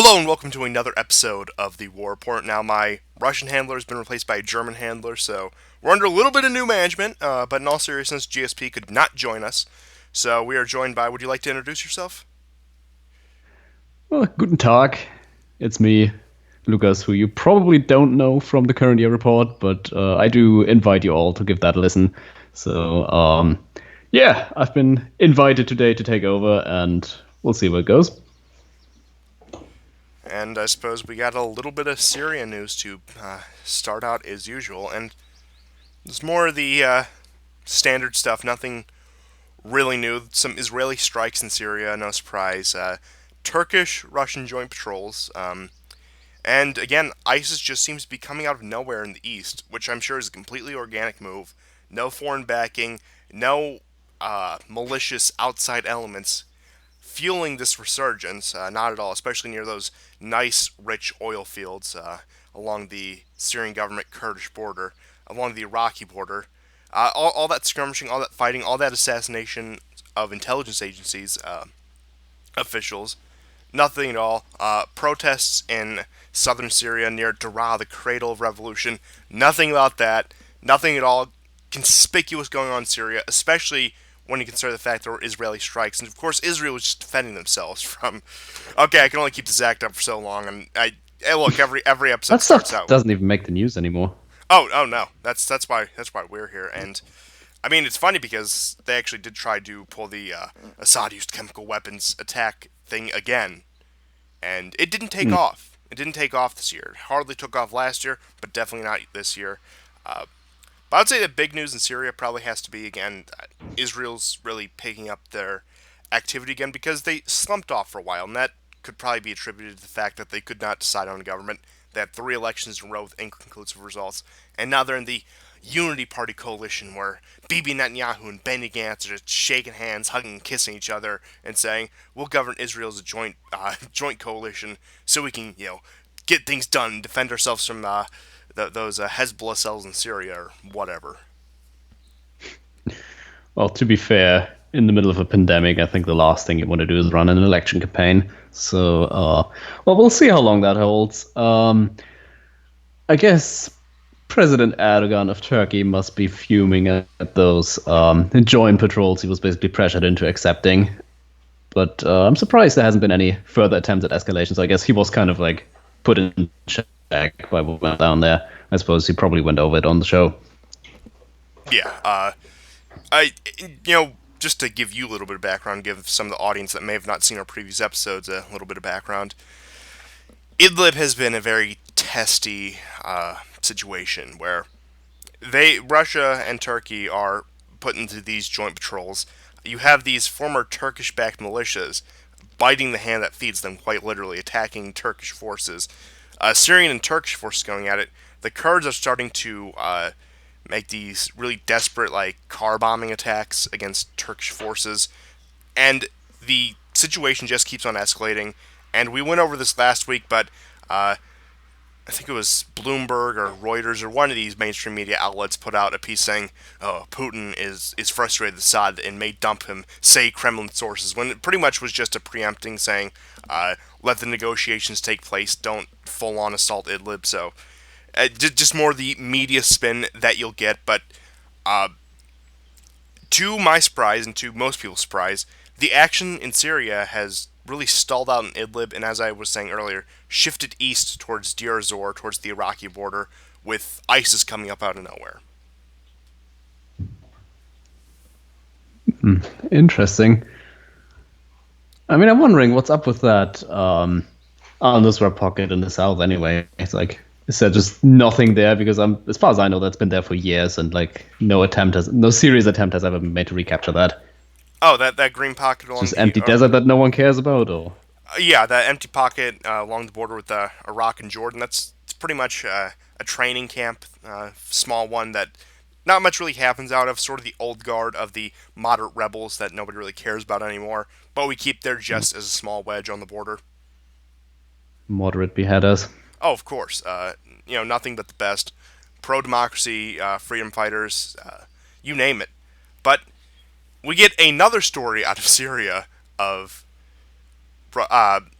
Hello and welcome to another episode of the War Report. Now, my Russian handler has been replaced by a German handler, so we're under a little bit of new management, but in all seriousness, GSP could not join us. So we are joined by, would you like to introduce yourself? Well, guten Tag. It's me, Lucas, who you probably don't know from the current year report, but I do invite you all to give that a listen. So, I've been invited today to take over, and we'll see where it goes. And I suppose we got a little bit of Syria news to start out as usual, and it's more of the standard stuff, nothing really new. Some Israeli strikes in Syria, no surprise. Turkish-Russian joint patrols. And again, ISIS just seems to be coming out of nowhere in the east, which I'm sure is a completely organic move. No foreign backing, no malicious outside elements fueling this resurgence. Not at all, especially near those nice, rich oil fields along the Syrian government Kurdish border, along the Iraqi border. All that skirmishing, all that fighting, all that assassination of intelligence agencies officials. Nothing at all. Protests in southern Syria near Daraa, the cradle of revolution. Nothing about that. Nothing at all conspicuous going on in Syria, especially when you consider the fact there were Israeli strikes. And of course, Israel was just defending themselves from. Okay, I can only keep this act up for so long, and look, every episode That starts stuff out. doesn't even make the news anymore. Oh no, that's why we're here. And I mean, it's funny because they actually did try to pull the Assad used chemical weapons attack thing again, and it didn't take Hmm. off. It didn't take off this year. It hardly took off last year, but definitely not this year. Uh, but I would say the big news in Syria probably has to be again Israel's really picking up their activity again because they slumped off for a while, and that could probably be attributed to the fact that they could not decide on a government. They had three elections in a row with inconclusive results, and now they're in the Unity Party coalition where Bibi Netanyahu and Benny Gantz are just shaking hands, hugging, and kissing each other, and saying, "We'll govern Israel as a joint joint coalition, so we can get things done, and defend ourselves from those Hezbollah cells in Syria or whatever." Well, to be fair, in the middle of a pandemic, I think the last thing you want to do is run an election campaign. So, we'll see how long that holds. I guess President Erdogan of Turkey must be fuming at those joint patrols he was basically pressured into accepting. But I'm surprised there hasn't been any further attempts at escalation. So I guess he was kind of like put in check by what went down there. I suppose he probably went over it on the show. Yeah, just to give you a little bit of background, give some of the audience that may have not seen our previous episodes a little bit of background. Idlib has been a very testy situation where Russia and Turkey are put into these joint patrols. You have these former Turkish-backed militias biting the hand that feeds them, quite literally, attacking Turkish forces. Syrian and Turkish forces going at it. The Kurds are starting to make these really desperate, like, car bombing attacks against Turkish forces. And the situation just keeps on escalating. And we went over this last week, but I think it was Bloomberg or Reuters or one of these mainstream media outlets put out a piece saying, "Oh, Putin is frustrated with Assad and may dump him," say Kremlin sources, when it pretty much was just a preempting saying, "Let the negotiations take place, don't full-on assault Idlib." So, just more the media spin that you'll get, but uh, to my surprise and to most people's surprise, the action in Syria has really stalled out in Idlib, and as I was saying earlier, shifted east towards Deir ez-Zor, towards the Iraqi border, with ISIS coming up out of nowhere. Interesting. I mean, I'm wondering what's up with that Al-Nusra pocket in the south anyway. It's like, is there just nothing there? Because as far as I know, that's been there for years, and like no serious attempt has ever been made to recapture that. Oh, that green pocket It's along just the empty desert that no one cares about, or yeah, that empty pocket along the border with Iraq and Jordan. That's it's pretty much a training camp, small one that not much really happens out of. Sort of the old guard of the moderate rebels that nobody really cares about anymore. But we keep there just as a small wedge on the border. moderate beheaders. Oh, of course. Nothing but the best. Pro democracy, freedom fighters, you name it. But we get another story out of Syria of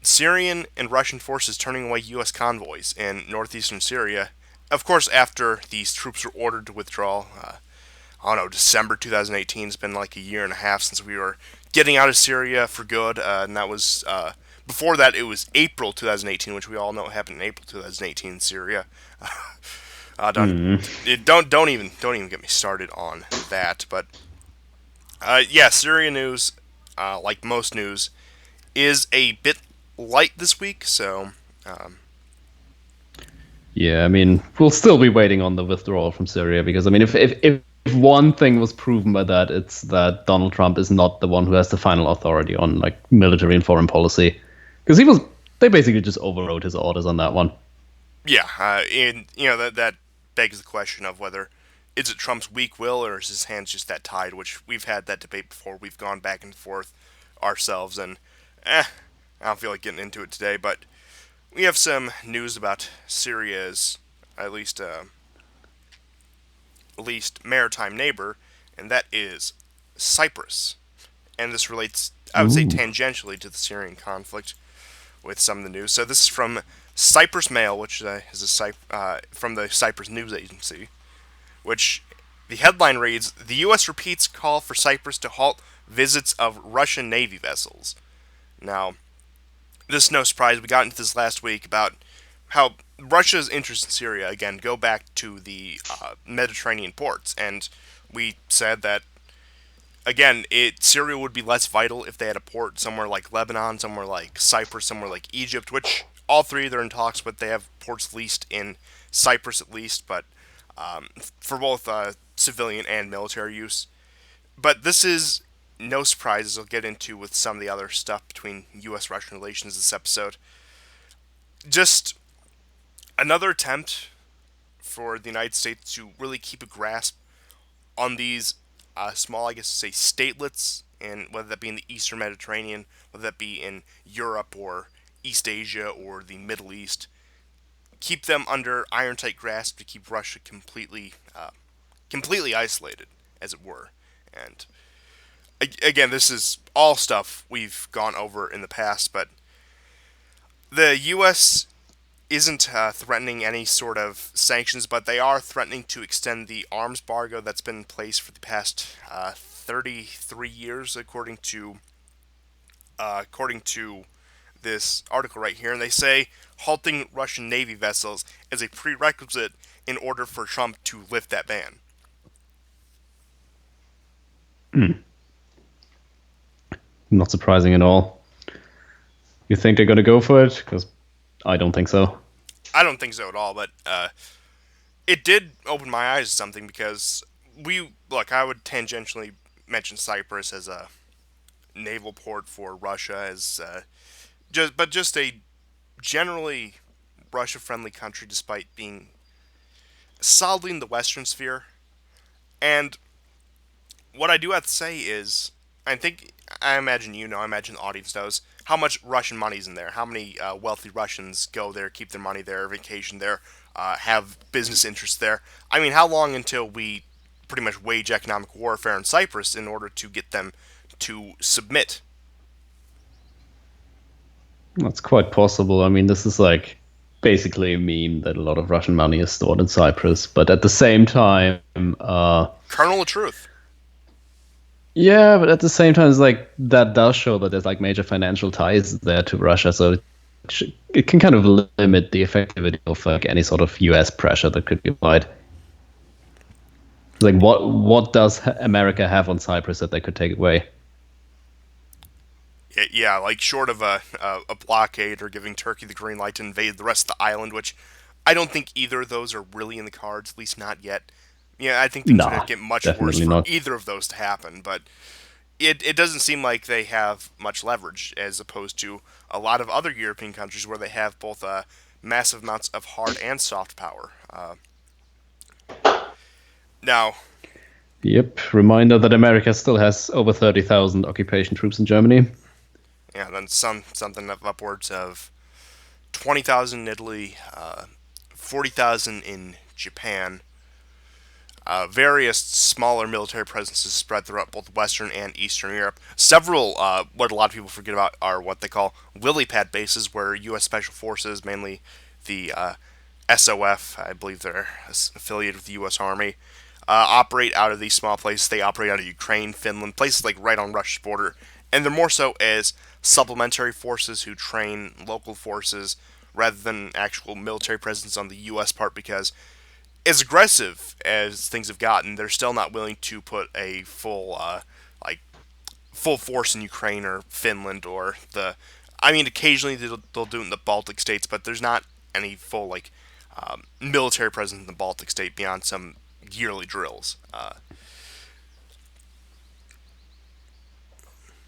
Syrian and Russian forces turning away U.S. convoys in northeastern Syria. Of course, after these troops were ordered to withdraw, I don't know, December 2018. It's been like a year and a half since we were getting out of Syria for good, and that was before that. It was April 2018, which we all know happened in April 2018 in Syria. Don't Hmm. don't even get me started on that. But yeah, Syria news, like most news, is a bit light this week. So Yeah, I mean, we'll still be waiting on the withdrawal from Syria because, I mean, if one thing was proven by that, it's that Donald Trump is not the one who has the final authority on like military and foreign policy, because they basically just overrode his orders on that one. yeah, and that begs the question of whether is it Trump's weak will or is his hands just that tied? Which we've had that debate before. We've gone back and forth ourselves, and I don't feel like getting into it today. But we have some news about Syria's at least maritime neighbor, and that is Cyprus. And this relates, I would say, Ooh. tangentially to the Syrian conflict with some of the news. So this is from Cyprus Mail, which is from the Cyprus News Agency, which the headline reads: "The U.S. repeats call for Cyprus to halt visits of Russian Navy vessels." Now, this is no surprise. We got into this last week about how Russia's interests in Syria again go back to the Mediterranean ports, and we said that again, Syria would be less vital if they had a port somewhere like Lebanon, somewhere like Cyprus, somewhere like Egypt, which all three they're in talks, but they have ports leased in Cyprus at least, but for both civilian and military use. But this is no surprise, as I'll get into with some of the other stuff between U.S.-Russian relations this episode. Just another attempt for the United States to really keep a grasp on these small, I guess, say statelets, and whether that be in the Eastern Mediterranean, whether that be in Europe or East Asia or the Middle East, keep them under iron tight grasp to keep Russia completely isolated, as it were. And again, this is all stuff we've gone over in the past, but the U.S. isn't threatening any sort of sanctions, but they are threatening to extend the arms embargo that's been in place for the past 33 years, according to this article right here. And they say halting Russian Navy vessels is a prerequisite in order for Trump to lift that ban. Hmm. Not surprising at all. You think they're going to go for it? Because I don't think so. I don't think so at all, but it did open my eyes to something because I would tangentially mention Cyprus as a naval port for Russia as just a generally Russia-friendly country, despite being solidly in the Western sphere. And what I do have to say is, I imagine I imagine the audience knows how much Russian money's in there. How many wealthy Russians go there, keep their money there, vacation there, have business interests there. I mean, how long until we pretty much wage economic warfare in Cyprus in order to get them to submit? That's quite possible. I mean, this is like basically a meme that a lot of Russian money is stored in Cyprus, but at the same time, Kernel of truth. yeah, but at the same time, it's like that does show that there's like major financial ties there to Russia, so it can kind of limit the effectivity of like any sort of U.S. pressure that could be applied. Like, what does America have on Cyprus that they could take away? Yeah, like short of a blockade or giving Turkey the green light to invade the rest of the island, which I don't think either of those are really in the cards, at least not yet. Yeah, I think things would Nah, get much worse definitely for not. either of those to happen, but it doesn't seem like they have much leverage as opposed to a lot of other European countries where they have both massive amounts of hard and soft power. Now, Yep. Reminder that America still has over 30,000 occupation troops in Germany. yeah, then something of upwards of 20,000 in Italy, 40,000 in Japan. various smaller military presences spread throughout both Western and Eastern Europe. Several, what a lot of people forget about, are what they call lily pad bases, where U.S. Special Forces, mainly the SOF, I believe they're affiliated with the U.S. Army, operate out of these small places. They operate out of Ukraine, Finland, places like right on Russia's border, and they're more so as supplementary forces who train local forces rather than actual military presence on the U.S. part, because as aggressive as things have gotten, they're still not willing to put a like full force in Ukraine or Finland or the. I mean, occasionally they'll do it in the Baltic states, but there's not any full military presence in the Baltic state beyond some yearly drills.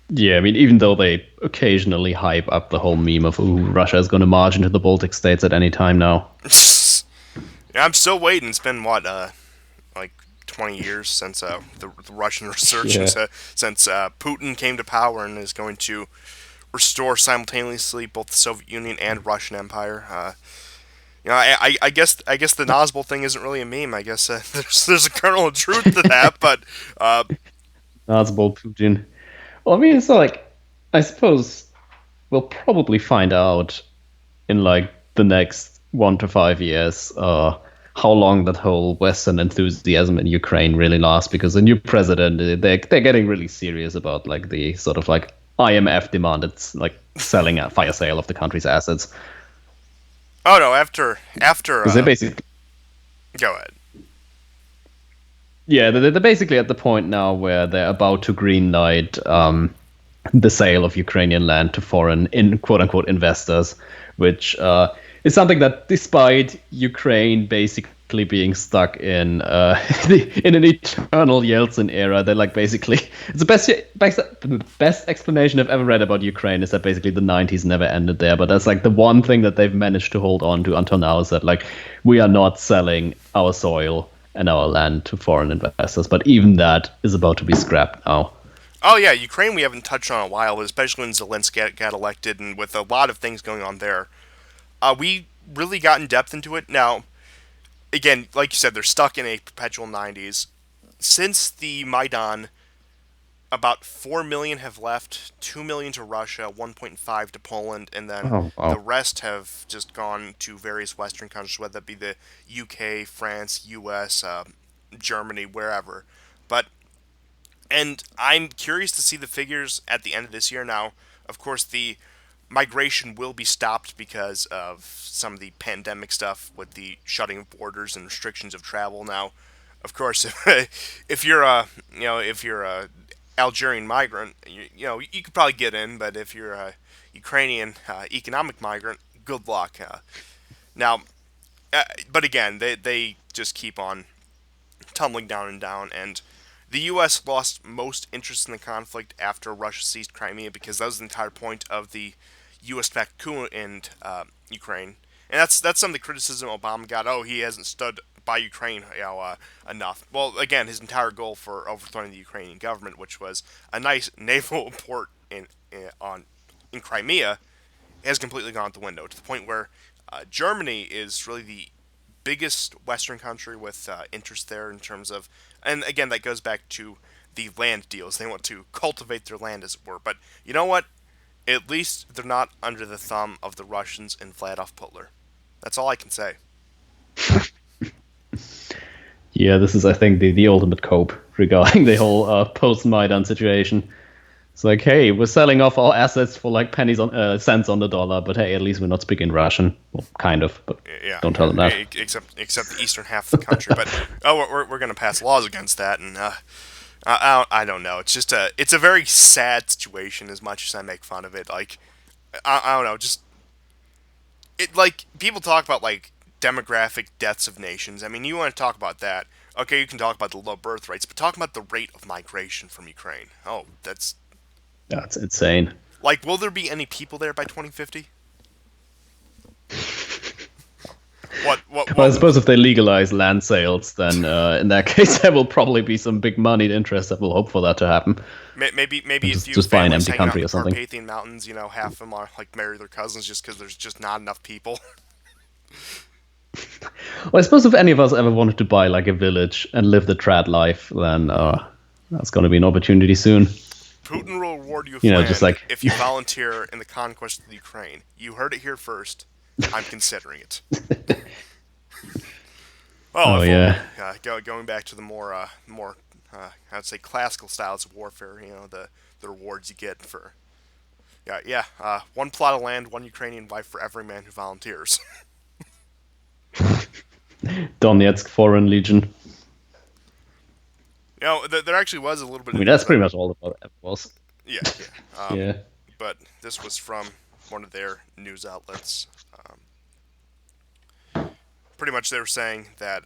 Yeah, I mean, even though they occasionally hype up the whole meme of, ooh, Russia is going to march into the Baltic states at any time now. I'm still waiting. It's been what, like 20 years since the Russian Yeah. resurgence, since Putin came to power and is going to restore simultaneously both the Soviet Union and Russian Empire. I guess the Nazbol thing isn't really a meme. I guess there's a kernel of truth to that, but uh, Nazbol Putin. Well, I mean, it's like, I suppose we'll probably find out in like the next 1 to 5 years how long that whole Western enthusiasm in Ukraine really lasts, because the new president, they're getting really serious about like the sort of like IMF demanded like selling a fire sale of the country's assets, oh no, after because they're basically, go ahead. yeah, they're basically at the point now where they're about to greenlight the sale of Ukrainian land to foreign, in quote unquote, investors, which is something that, despite Ukraine basically being stuck in in an eternal Yeltsin era, they're like basically it's the best explanation I've ever read about Ukraine is that basically the 90s never ended there. But that's like the one thing that they've managed to hold on to until now, is that like we are not selling our soil and our land to foreign investors, but even that is about to be scrapped now. Oh yeah, Ukraine we haven't touched on in a while, but especially when Zelensky got elected and with a lot of things going on there. We really got in depth into it. Now, again, like you said, they're stuck in a perpetual 90s. Since the Maidan, about 4 million have left, 2 million to Russia, 1.5 to Poland, and then Oh the wow. rest have just gone to various Western countries, whether that be the UK, France, US, Germany, wherever. But and I'm curious to see the figures at the end of this year. Now, of course, the migration will be stopped because of some of the pandemic stuff with the shutting of borders and restrictions of travel. Now, of course, if you're a if you're a Algerian migrant, you could probably get in, but if you're a Ukrainian economic migrant, good luck. Now, but again, they just keep on tumbling down and down, and the U.S. lost most interest in the conflict after Russia seized Crimea, because that was the entire point of the U.S.-backed coup in Ukraine. And that's some of the criticism Obama got. Oh, he hasn't stood by Ukraine, enough. Well, again, his entire goal for overthrowing the Ukrainian government, which was a nice naval port in Crimea, has completely gone out the window, to the point where Germany is really the biggest Western country with interest there in terms of, and again, that goes back to the land deals. They want to cultivate their land, as it were. But you know what? At least they're not under the thumb of the Russians and Vladimir Putler. That's all I can say. Yeah, this is, I think, the ultimate cope regarding the whole post-Maidan situation. It's like, hey, we're selling off our assets for like pennies on cents on the dollar, but hey, at least we're not speaking Russian. Well, kind of, but Yeah, don't tell them that. except the eastern half of the country. But oh, we're going to pass laws against that, and I don't know. It's a very sad situation. As much as I make fun of it, like I don't know, just it like people talk about like demographic deaths of nations. I mean, you want to talk about that? Okay, you can talk about the low birth rates, but talk about the rate of migration from Ukraine. Oh, that's That's insane. like, will there be any people there by 2050? What what Well, I what? suppose if they legalize land sales, then in that case, there will probably be some big moneyed interest that will hope for that to happen, Maybe and a just few just buy an families empty hanging out in country the or something. Carpathian Mountains. Half of them are like marry their cousins just because there's just not enough people. Well, I suppose if any of us ever wanted to buy like a village and live the trad life, then that's going to be an opportunity soon. Putin will reward you with You know, just land like, if you volunteer in the conquest of the Ukraine. You heard it here first. I'm considering it. Well, oh if we're yeah, going back to the more I'd say classical styles of warfare, the rewards you get for one plot of land, one Ukrainian wife for every man who volunteers. Donetsk Foreign Legion. There actually was a little bit I of mean, news that's that pretty much all about it was. yeah yeah, Yeah. but this was from one of their news outlets. Pretty much, they were saying that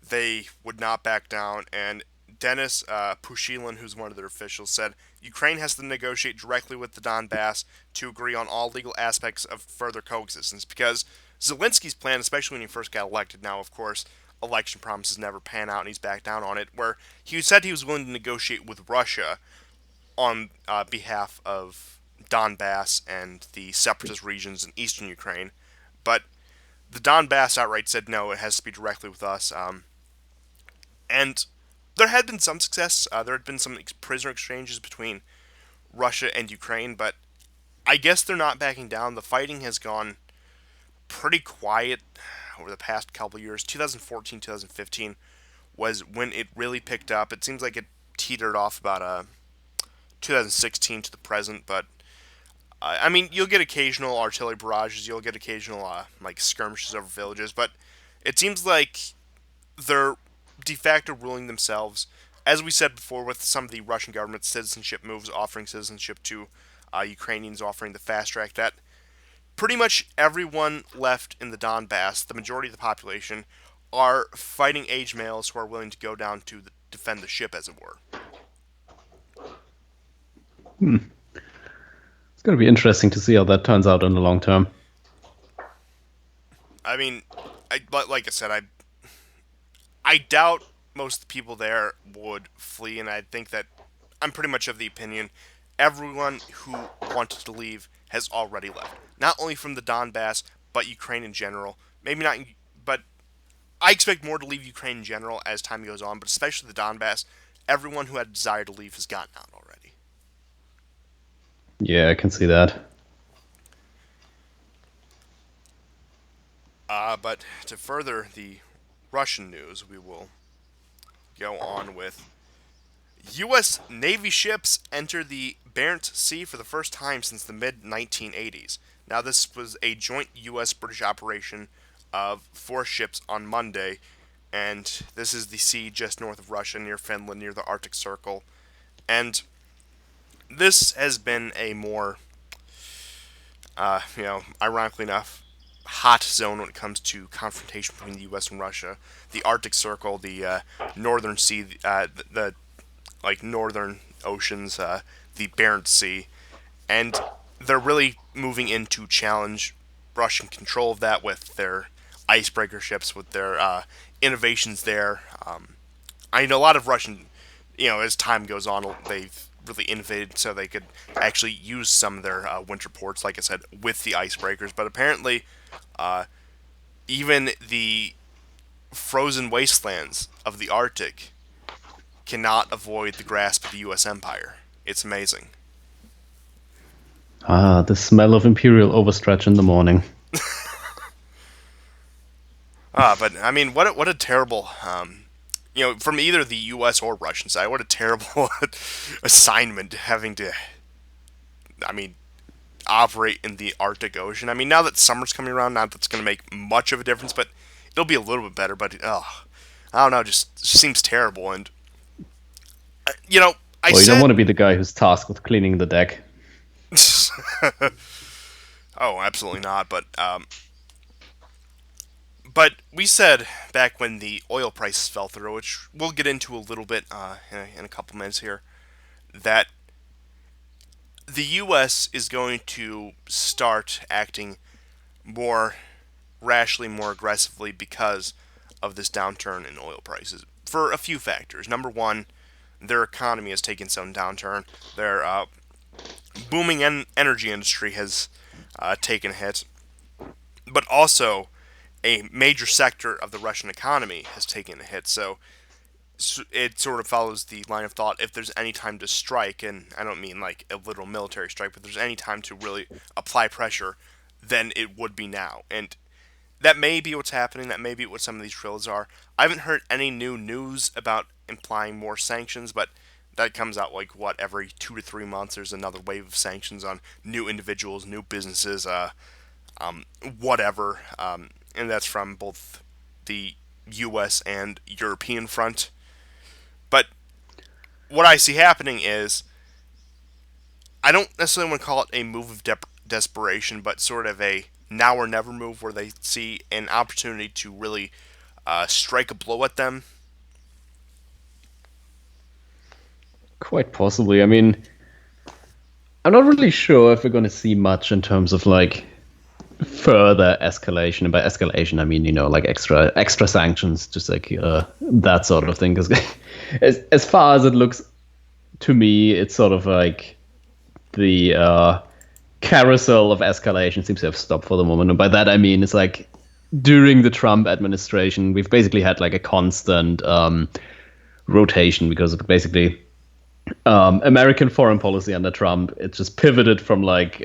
they would not back down. And Denis Pushilin, who's one of their officials, said Ukraine has to negotiate directly with the Donbass to agree on all legal aspects of further coexistence. Because Zelensky's plan, especially when he first got elected, now of course election promises never pan out and he's back down on it, where he said he was willing to negotiate with Russia on behalf of Donbass and the separatist regions in eastern Ukraine. But the Donbass outright said no, it has to be directly with us. And there had been some success. There had been some prisoner exchanges between Russia and Ukraine, but I guess they're not backing down. The fighting has gone pretty quiet over the past couple of years. 2014, 2015 was when it really picked up. It seems like it teetered off about 2016 to the present, but I mean, you'll get occasional artillery barrages, you'll get occasional like skirmishes over villages, but it seems like they're de facto ruling themselves. As we said before, with some of the Russian government's citizenship moves, offering citizenship to Ukrainians, offering the fast track, that pretty much everyone left in the Donbass, the majority of the population, are fighting age males who are willing to go down to defend the ship, as it were. It's going to be interesting to see how that turns out in the long term. I mean, like I said, I doubt most of the people there would flee, and I think that I'm pretty much of the opinion everyone who wanted to leave has already left. Not only from the Donbass, but Ukraine in general. Maybe not, but I expect more to leave Ukraine in general as time goes on, but especially the Donbass. Everyone who had a desire to leave has gotten out already. Yeah, I can see that. But to further the Russian news, we will go on with U.S. Navy ships enter the Barents Sea for the first time since the mid 1980s. Now, this was a joint U.S. British operation of 4 ships on Monday, and this is the sea just north of Russia, near Finland, near the Arctic Circle. And this has been a more, ironically enough, hot zone when it comes to confrontation between the U.S. and Russia. The Arctic Circle, the Northern Sea, the like northern oceans, the Barents Sea, and they're really moving in to challenge Russian control of that with their icebreaker ships, with their innovations there. I know a lot of Russian, as time goes on, they've really innovated so they could actually use some of their winter ports, like I said, with the icebreakers. But apparently, even the frozen wastelands of the Arctic cannot avoid the grasp of the U.S. empire. It's amazing. Ah, the smell of imperial overstretch in the morning. But I mean, what a terrible, from either the U.S. or Russian side, what a terrible assignment having to, I mean, operate in the Arctic Ocean. I mean, now that summer's coming around, not that's going to make much of a difference, but it'll be a little bit better. But I don't know, just seems terrible. And I Well, you don't said, want to be the guy who's tasked with cleaning the deck. oh, absolutely not. But we said back when the oil prices fell through, which we'll get into a little bit in a couple minutes here, that the U.S. is going to start acting more rashly, more aggressively because of this downturn in oil prices for a few factors. Number one, their economy has taken some downturn. Their booming energy industry has taken a hit, but also a major sector of the Russian economy has taken a hit. So it sort of follows the line of thought: if there's any time to strike, and I don't mean like a literal military strike, but if there's any time to really apply pressure, then it would be now. And that may be what's happening. That may be what some of these drills are. I haven't heard any new news about implying more sanctions, but that comes out like what, every 2 to 3 months. There's another wave of sanctions on new individuals, new businesses, whatever, and that's from both the U.S. and European front. But what I see happening is, I don't necessarily want to call it a move of desperation, but sort of a now or never move where they see an opportunity to really strike a blow at them. Quite possibly. I mean, I'm not really sure if we're going to see much in terms of like further escalation. And by escalation, I mean, like extra sanctions, just like that sort of thing. Because as far as it looks to me, it's sort of like the carousel of escalation seems to have stopped for the moment. And by that, I mean, it's like during the Trump administration, we've basically had like a constant rotation because of basically American foreign policy under Trump. It just pivoted from like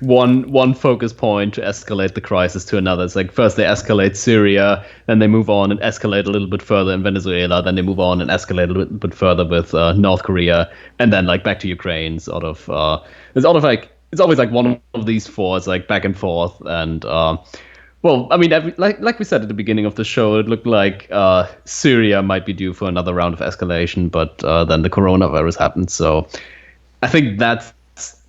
one focus point to escalate the crisis to another. It's like first they escalate Syria, then they move on and escalate a little bit further in Venezuela, then they move on and escalate a little bit further with North Korea, and then like back to Ukraine. It's always like one of these four. It's like back and forth, and well, I mean, like we said at the beginning of the show, it looked like Syria might be due for another round of escalation, but then the coronavirus happened. So I think that's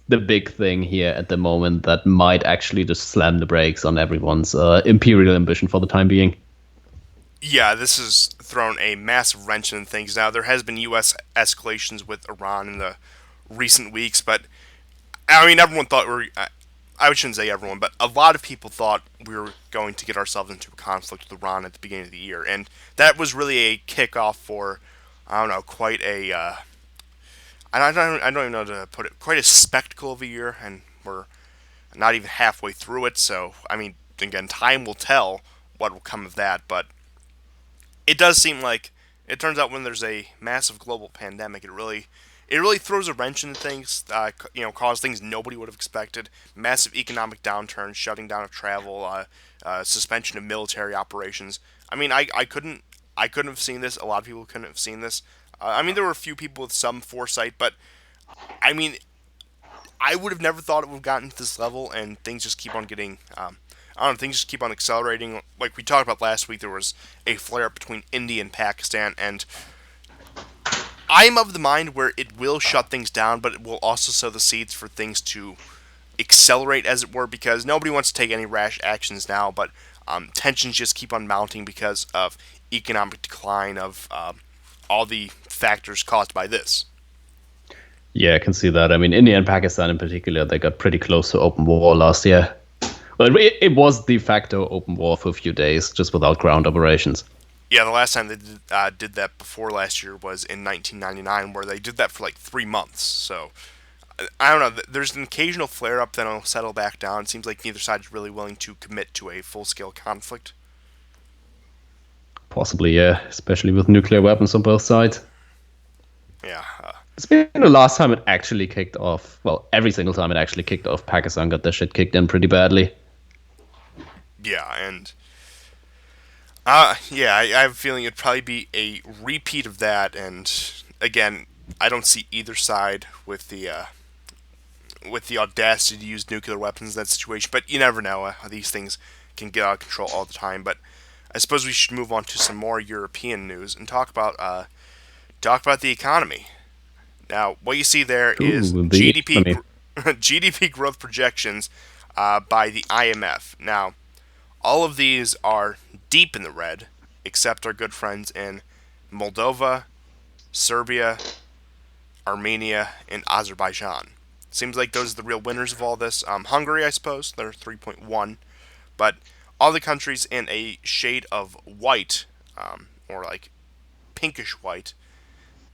the big thing here at the moment that might actually just slam the brakes on everyone's imperial ambition for the time being. Yeah, this has thrown a massive wrench in things. Now, there has been U.S. escalations with Iran in the recent weeks, but I mean, everyone thought I shouldn't say everyone, but a lot of people thought we were going to get ourselves into a conflict with Iran at the beginning of the year, and that was really a kickoff for, I don't know, quite a, I don't even know how to put it, quite a spectacle of a year, and we're not even halfway through it. So, I mean, again, time will tell what will come of that, but it does seem like it turns out when there's a massive global pandemic, it really throws a wrench into things. Cause things nobody would have expected. Massive economic downturn, shutting down of travel, suspension of military operations. I mean, I couldn't have seen this. A lot of people couldn't have seen this. I mean, there were a few people with some foresight, but I mean, I would have never thought it would have gotten to this level, and things just keep on getting. I don't know, things just keep on accelerating. Like we talked about last week, there was a flare up between India and Pakistan, and I'm of the mind where it will shut things down, but it will also sow the seeds for things to accelerate, as it were, because nobody wants to take any rash actions now, but tensions just keep on mounting because of economic decline of all the factors caused by this. Yeah, I can see that. I mean, India and Pakistan in particular, they got pretty close to open war last year. Well, it was de facto open war for a few days, just without ground operations. Yeah, the last time they did that before last year was in 1999, where they did that for like 3 months. So I don't know. There's an occasional flare up, then it'll settle back down. It seems like neither side is really willing to commit to a full scale conflict. Possibly, yeah, especially with nuclear weapons on both sides. Yeah, It's been the last time it actually kicked off. Well, every single time it actually kicked off, Pakistan got their shit kicked in pretty badly. yeah, and yeah, I have a feeling it'd probably be a repeat of that. And again, I don't see either side with the audacity to use nuclear weapons in that situation. But you never know. These things can get out of control all the time. But I suppose we should move on to some more European news and talk about the economy. Now, what you see there is Ooh, the economy. GDP growth projections by the IMF. Now, all of these are deep in the red, except our good friends in Moldova, Serbia, Armenia, and Azerbaijan. Seems like those are the real winners of all this. Hungary, I suppose, they're 3.1, but all the countries in a shade of white, or like pinkish white.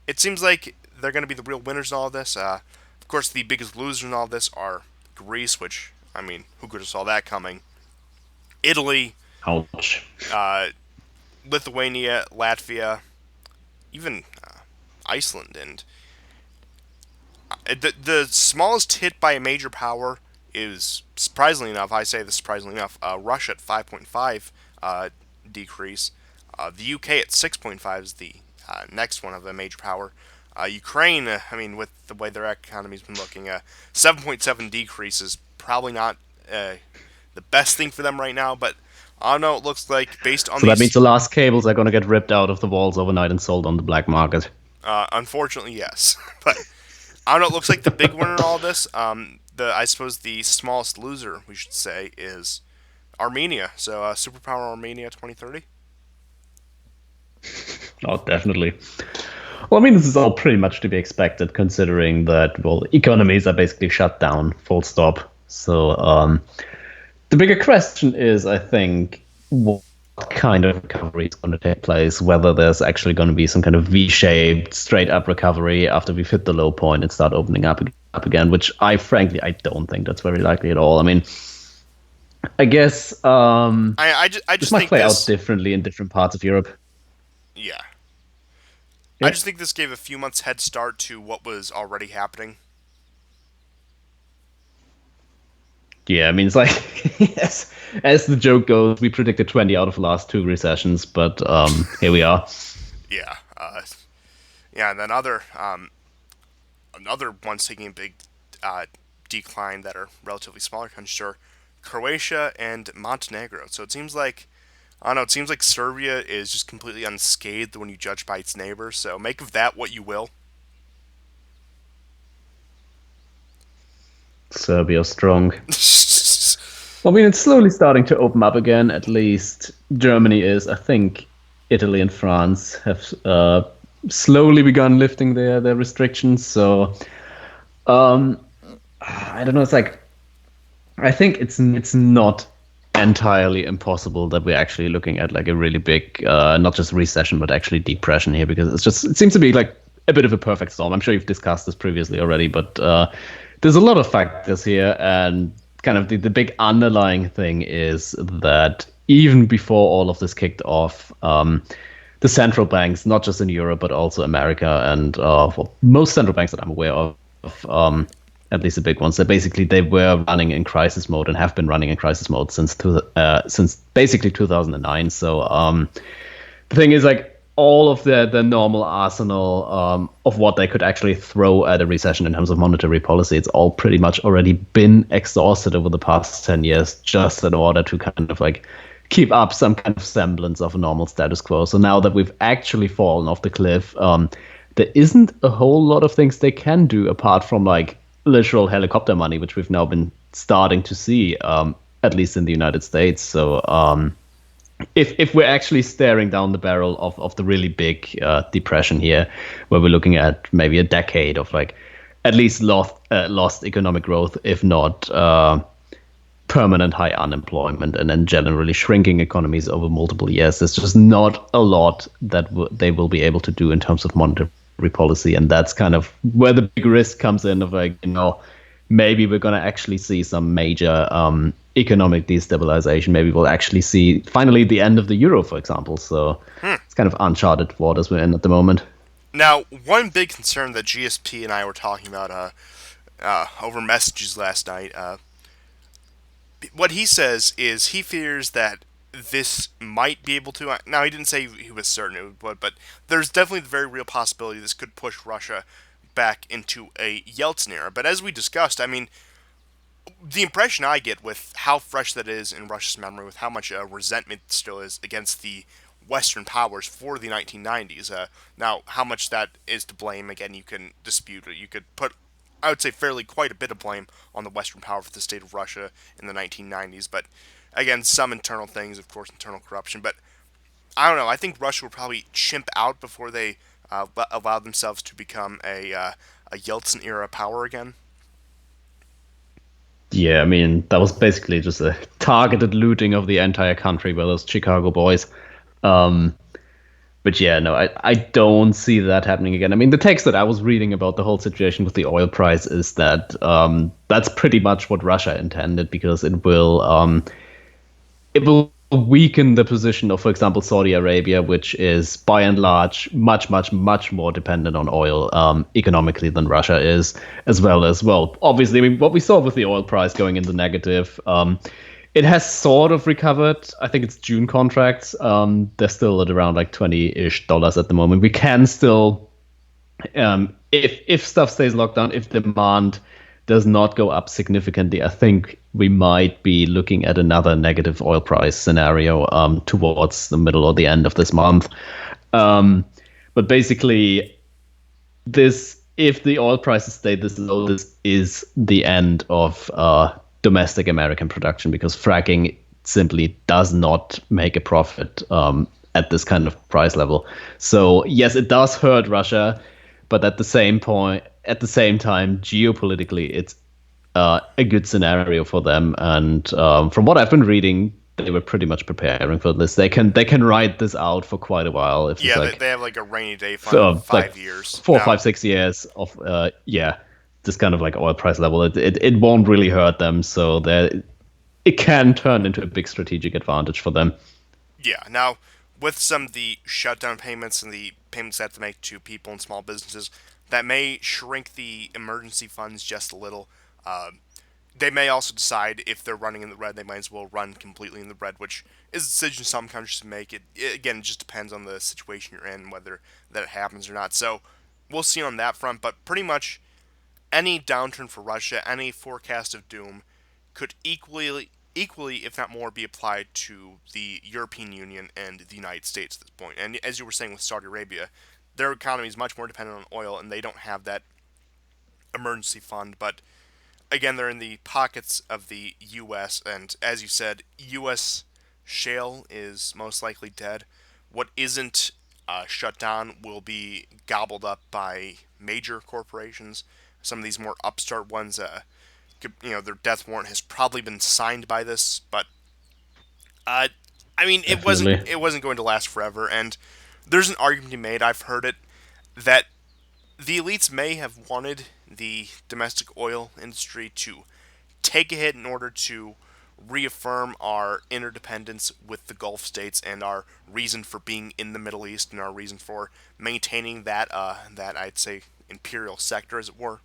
It seems like they're going to be the real winners in all this. Of course, the biggest losers in all this are Greece, which, I mean, who could have saw that coming? Italy, Ouch. Uh, Lithuania, Latvia, even Iceland, and the smallest hit by a major power is, surprisingly enough, I say this surprisingly enough, Russia at 5.5 decrease. The UK at 6.5 is the next one of a major power. Ukraine, I mean, with the way their economy's been looking, 7.7 decrease is probably not the best thing for them right now, but I don't know, it looks like based on So that means these, the last cables are going to get ripped out of the walls overnight and sold on the black market. unfortunately, yes. But I don't know, it looks like the big winner in all this, I suppose the smallest loser, we should say, is Armenia. So, superpower Armenia 2030. Oh, definitely. Well, I mean, this is all pretty much to be expected, considering that, well, economies are basically shut down, full stop. So, the bigger question is, I think, what kind of recovery is going to take place, whether there's actually going to be some kind of V-shaped, straight-up recovery after we've hit the low point and start opening up again, which frankly, I don't think that's very likely at all. I mean, I guess I this just might think play out this, differently in different parts of Europe. yeah. I Yeah. just think this gave a few months head start to what was already happening. Yeah, I mean, it's like, as the joke goes, we predicted 20 out of the last two recessions, but here we are. Yeah. Yeah, and then another ones taking a big uh, decline that are relatively smaller countries are Croatia and Montenegro. So it seems like, I don't know, it seems like Serbia is just completely unscathed when you judge by its neighbors. So make of that what you will. Serbia strong. Well, I mean, it's slowly starting to open up again. At least Germany is. I think Italy and France have slowly begun lifting their restrictions. So um, I don't know. It's like I think it's not entirely impossible that we're actually looking at like a really big, not just recession, but actually depression here, because it seems to be like a bit of a perfect storm. I'm sure you've discussed this previously already, but there's a lot of factors here, and kind of the big underlying thing is that even before all of this kicked off, the central banks, not just in Europe but also America, and for most central banks that I'm aware of, at least the big ones, that basically they were running in crisis mode and have been running in crisis mode since basically 2009. So the thing is, like, all of the normal arsenal of what they could actually throw at a recession in terms of monetary policy, it's all pretty much already been exhausted over the past 10 years, just in order to kind of like keep up some kind of semblance of a normal status quo. So now that we've actually fallen off the cliff, there isn't a whole lot of things they can do apart from like literal helicopter money, which we've now been starting to see, at least in the United States. So if we're actually staring down the barrel of the really big depression here, where we're looking at maybe a decade of like at least lost economic growth, if not permanent high unemployment, and then generally shrinking economies over multiple years, there's just not a lot that they will be able to do in terms of monetary policy. And that's kind of where the big risk comes in of like, maybe we're going to actually see some major economic destabilization. Maybe we'll actually see finally the end of the euro, for example. So it's kind of uncharted waters we're in at the moment. Now, one big concern that GSP and I were talking about over messages last night, what he says is he fears that this might be able to. Now, he didn't say he was certain it would, but there's definitely the very real possibility this could push Russia back into a Yeltsin era. But as we discussed, I mean, the impression I get with how fresh that is in Russia's memory, with how much resentment still is against the Western powers for the 1990s. Now, how much that is to blame, again, you can dispute it. You could put, I would say, fairly quite a bit of blame on the Western power for the state of Russia in the 1990s. But again, some internal things, of course, internal corruption. But I don't know. I think Russia will probably chimp out before they allow themselves to become a Yeltsin era power again. Yeah, I mean, that was basically just a targeted looting of the entire country by those Chicago boys. Um, but yeah, no, I don't see that happening again. I mean, the text that I was reading about the whole situation with the oil price is that that's pretty much what Russia intended, because it will weaken the position of, for example, Saudi Arabia, which is by and large much, much, much more dependent on oil economically than Russia is, as well as, well, obviously, I mean, what we saw with the oil price going into negative, it has sort of recovered. I think it's June contracts. They're still at around like 20-ish dollars at the moment. We can still, if stuff stays locked down, if demand does not go up significantly, I think we might be looking at another negative oil price scenario towards the middle or the end of this month. But basically, this if the oil prices stay this low, this is the end of domestic American production because fracking simply does not make a profit at this kind of price level. So yes, it does hurt Russia, but at the same time, geopolitically, it's a good scenario for them. And from what I've been reading, they were pretty much preparing for this. They can ride this out for quite a while. If it's Yeah, like they have like a rainy day fund of like 5 years four, now. 5, 6 years of this kind of like oil price level. It won't really hurt them. So it can turn into a big strategic advantage for them. Yeah. Now, with some of the shutdown payments and the payments they have to make to people and small businesses, that may shrink the emergency funds just a little. They may also decide if they're running in the red, they might as well run completely in the red, which is a decision some countries make. Again, it just depends on the situation you're in, whether that happens or not. So we'll see on that front. But pretty much any downturn for Russia, any forecast of doom, could equally, if not more, be applied to the European Union and the United States at this point. And as you were saying with Saudi Arabia, their economy is much more dependent on oil, and they don't have that emergency fund. But again, they're in the pockets of the U.S., and as you said, U.S. shale is most likely dead. What isn't shut down will be gobbled up by major corporations. Some of these more upstart ones, their death warrant has probably been signed by this, but uh, I mean, it wasn't Definitely. it wasn't going to last forever. And there's an argument to be made. I've heard it that the elites may have wanted the domestic oil industry to take a hit in order to reaffirm our interdependence with the Gulf states and our reason for being in the Middle East and our reason for maintaining that I'd say imperial sector, as it were.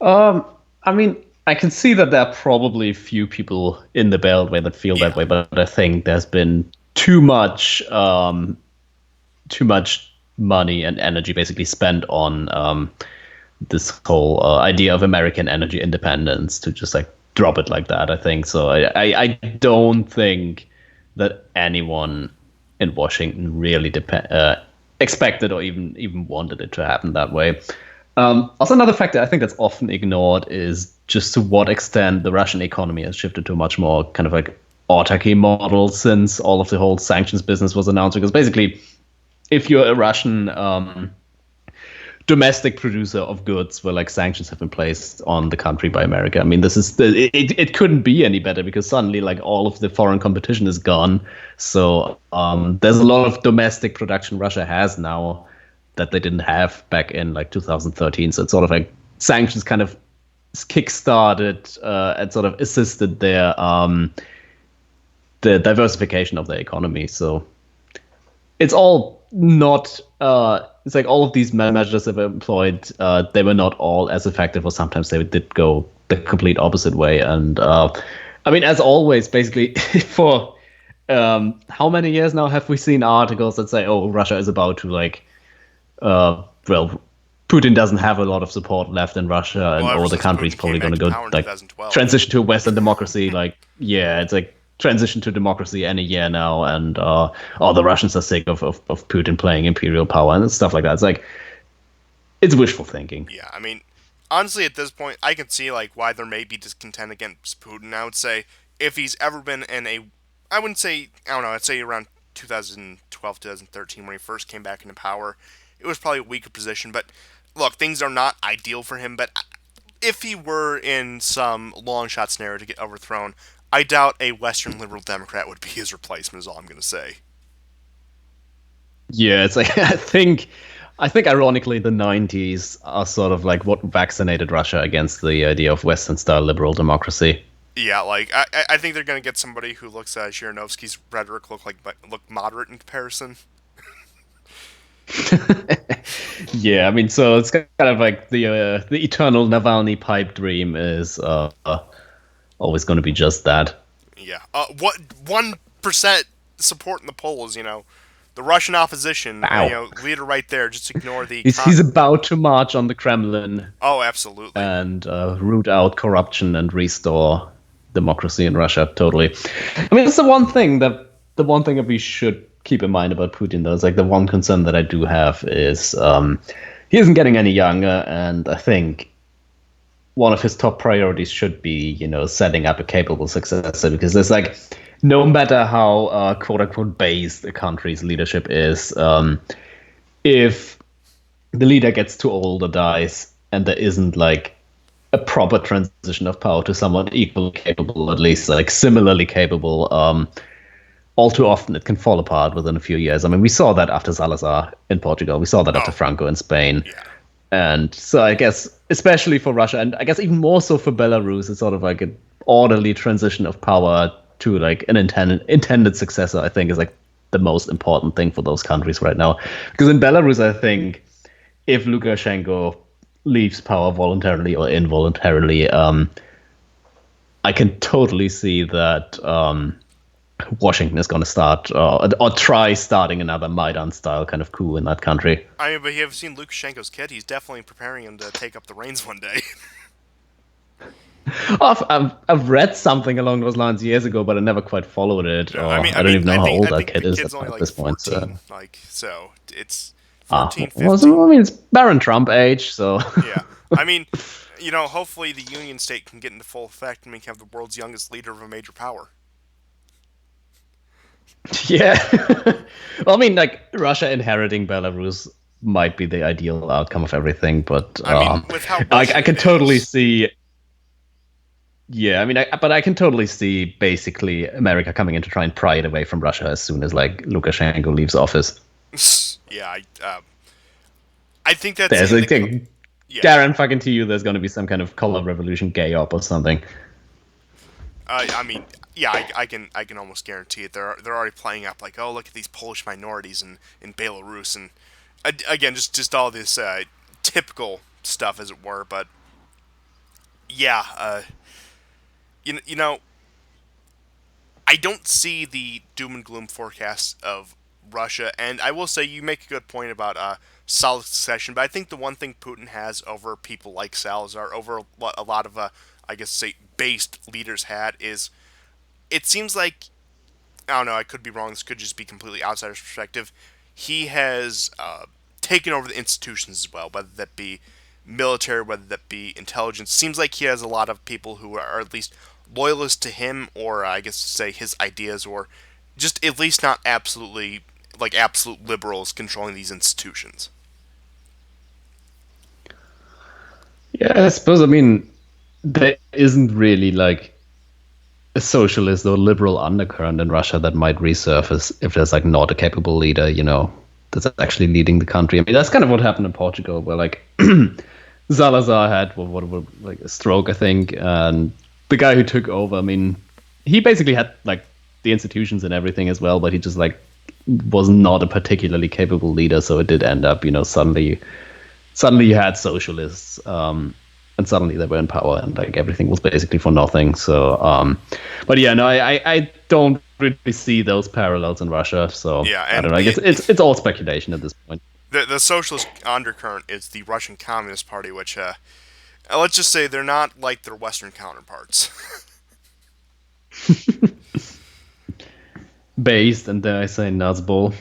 Um, I mean, I can see that there are probably few people in the Beltway that feel that Yeah, way, but I think there's been too much money and energy basically spent on this whole idea of American energy independence to just like drop it like that. I think so. I don't think that anyone in Washington really expected or even wanted it to happen that way. Also, another factor I think that's often ignored is just to what extent the Russian economy has shifted to a much more kind of like autarky model since all of the whole sanctions business was announced. Because basically, if you're a Russian domestic producer of goods where like sanctions have been placed on the country by America, I mean, it couldn't be any better because suddenly like all of the foreign competition is gone. So there's a lot of domestic production Russia has now that they didn't have back in like 2013. So it's sort of like sanctions kind of kickstarted and sort of assisted the diversification of their economy. So it's all not it's like all of these measures that were employed, they were not all as effective, or sometimes they did go the complete opposite way. And I mean, as always, basically for how many years now have we seen articles that say, oh, Russia is about to like well, Putin doesn't have a lot of support left in Russia, well, and ever all the since country's Putin came probably back going to to go power in like 2012. transition to a Western democracy. Like, yeah, it's like transition to democracy any year now, and all the Russians are sick of Putin playing imperial power and stuff like that. It's like it's wishful thinking. Yeah, I mean, honestly, at this point, I can see like why there may be discontent against Putin. I would say if he's ever been in a, I wouldn't say, I don't know, I'd say around 2012, 2013 when he first came back into power, it was probably a weaker position. But look, things are not ideal for him. But if he were in some long shot scenario to get overthrown, I doubt a Western liberal Democrat would be his replacement. Is all I'm going to say. Yeah, it's like I think ironically the 90s are sort of like what vaccinated Russia against the idea of Western style liberal democracy. Yeah, like I think they're gonna get somebody who looks Zhirinovsky's rhetoric look moderate in comparison. Yeah, I mean, so it's kind of like the eternal Navalny pipe dream is always going to be just that. Yeah. What 1% support in the polls? The Russian opposition. Wow. Leader right there. Just ignore the He's about to march on the Kremlin Oh, absolutely. and root out corruption and restore democracy in Russia. Totally. I mean, it's the one thing that we should keep in mind about Putin, though. Is like the one concern that I do have is he isn't getting any younger, and I think one of his top priorities should be, setting up a capable successor, because there's like, no matter how quote unquote based a country's leadership is, if the leader gets too old or dies, and there isn't like a proper transition of power to someone equally capable, at least like similarly capable, all too often it can fall apart within a few years. I mean, we saw that after Salazar in Portugal, we saw that after Oh, Franco in Spain. yeah. And so I guess, especially for Russia, and I guess even more so for Belarus, it's sort of like an orderly transition of power to like an intended successor, I think is like the most important thing for those countries right now. Because in Belarus, I think if Lukashenko leaves power voluntarily or involuntarily, I can totally see that Washington is going to start or try starting another Maidan style kind of coup in that country. I mean, but you have seen Lukashenko's kid. He's definitely preparing him to take up the reins one day. I've read something along those lines years ago, but I never quite followed it. No, Or I mean, I don't even know how I old that think the kid is kid's only at like this point. 14. So it's Ah, 14, well, 15. I mean, it's Baron Trump age, so Yeah. I mean, hopefully the Union State can get into full effect and we can have the world's youngest leader of a major power. yeah. Well, I mean, like Russia inheriting Belarus might be the ideal outcome of everything, but I mean, with how I Russian can it totally is. see. Yeah, I mean, but I can totally see basically America coming in to try and pry it away from Russia as soon as like Lukashenko leaves office. Yeah, I think that's There's in a the. thing. Yeah. Guarantee fucking to you, there's going to be some kind of color revolution gay op or something. I mean, yeah, I can almost guarantee it. They're already playing up like, oh, look at these Polish minorities in Belarus, and again, just all this typical stuff, as it were. But yeah, you know, I don't see the doom and gloom forecast of Russia, and I will say you make a good point about solid succession. But I think the one thing Putin has over people like Salazar, over what a lot of I guess say based leaders had, is it seems like I don't know. I could be wrong. This could just be completely outsider's perspective. He has taken over the institutions as well, whether that be military, whether that be intelligence. Seems like he has a lot of people who are at least loyalist to him, or I guess to say his ideas, or just at least not absolutely like absolute liberals controlling these institutions. Yeah, I suppose. I mean, there isn't really like a socialist or liberal undercurrent in Russia that might resurface if there's like not a capable leader, that's actually leading the country. I mean, that's kind of what happened in Portugal, where like Salazar had like a stroke, I think, and the guy who took over. I mean, he basically had like the institutions and everything as well, but he just like was not a particularly capable leader. So it did end up, suddenly you had socialists, and suddenly they were in power, and like everything was basically for nothing. So, but yeah, no, I don't really see those parallels in Russia. So Yeah, I and don't know. I guess it's all speculation at this point. the socialist undercurrent is the Russian Communist Party, which let's just say they're not like their Western counterparts. Based, and then I say Nazbol.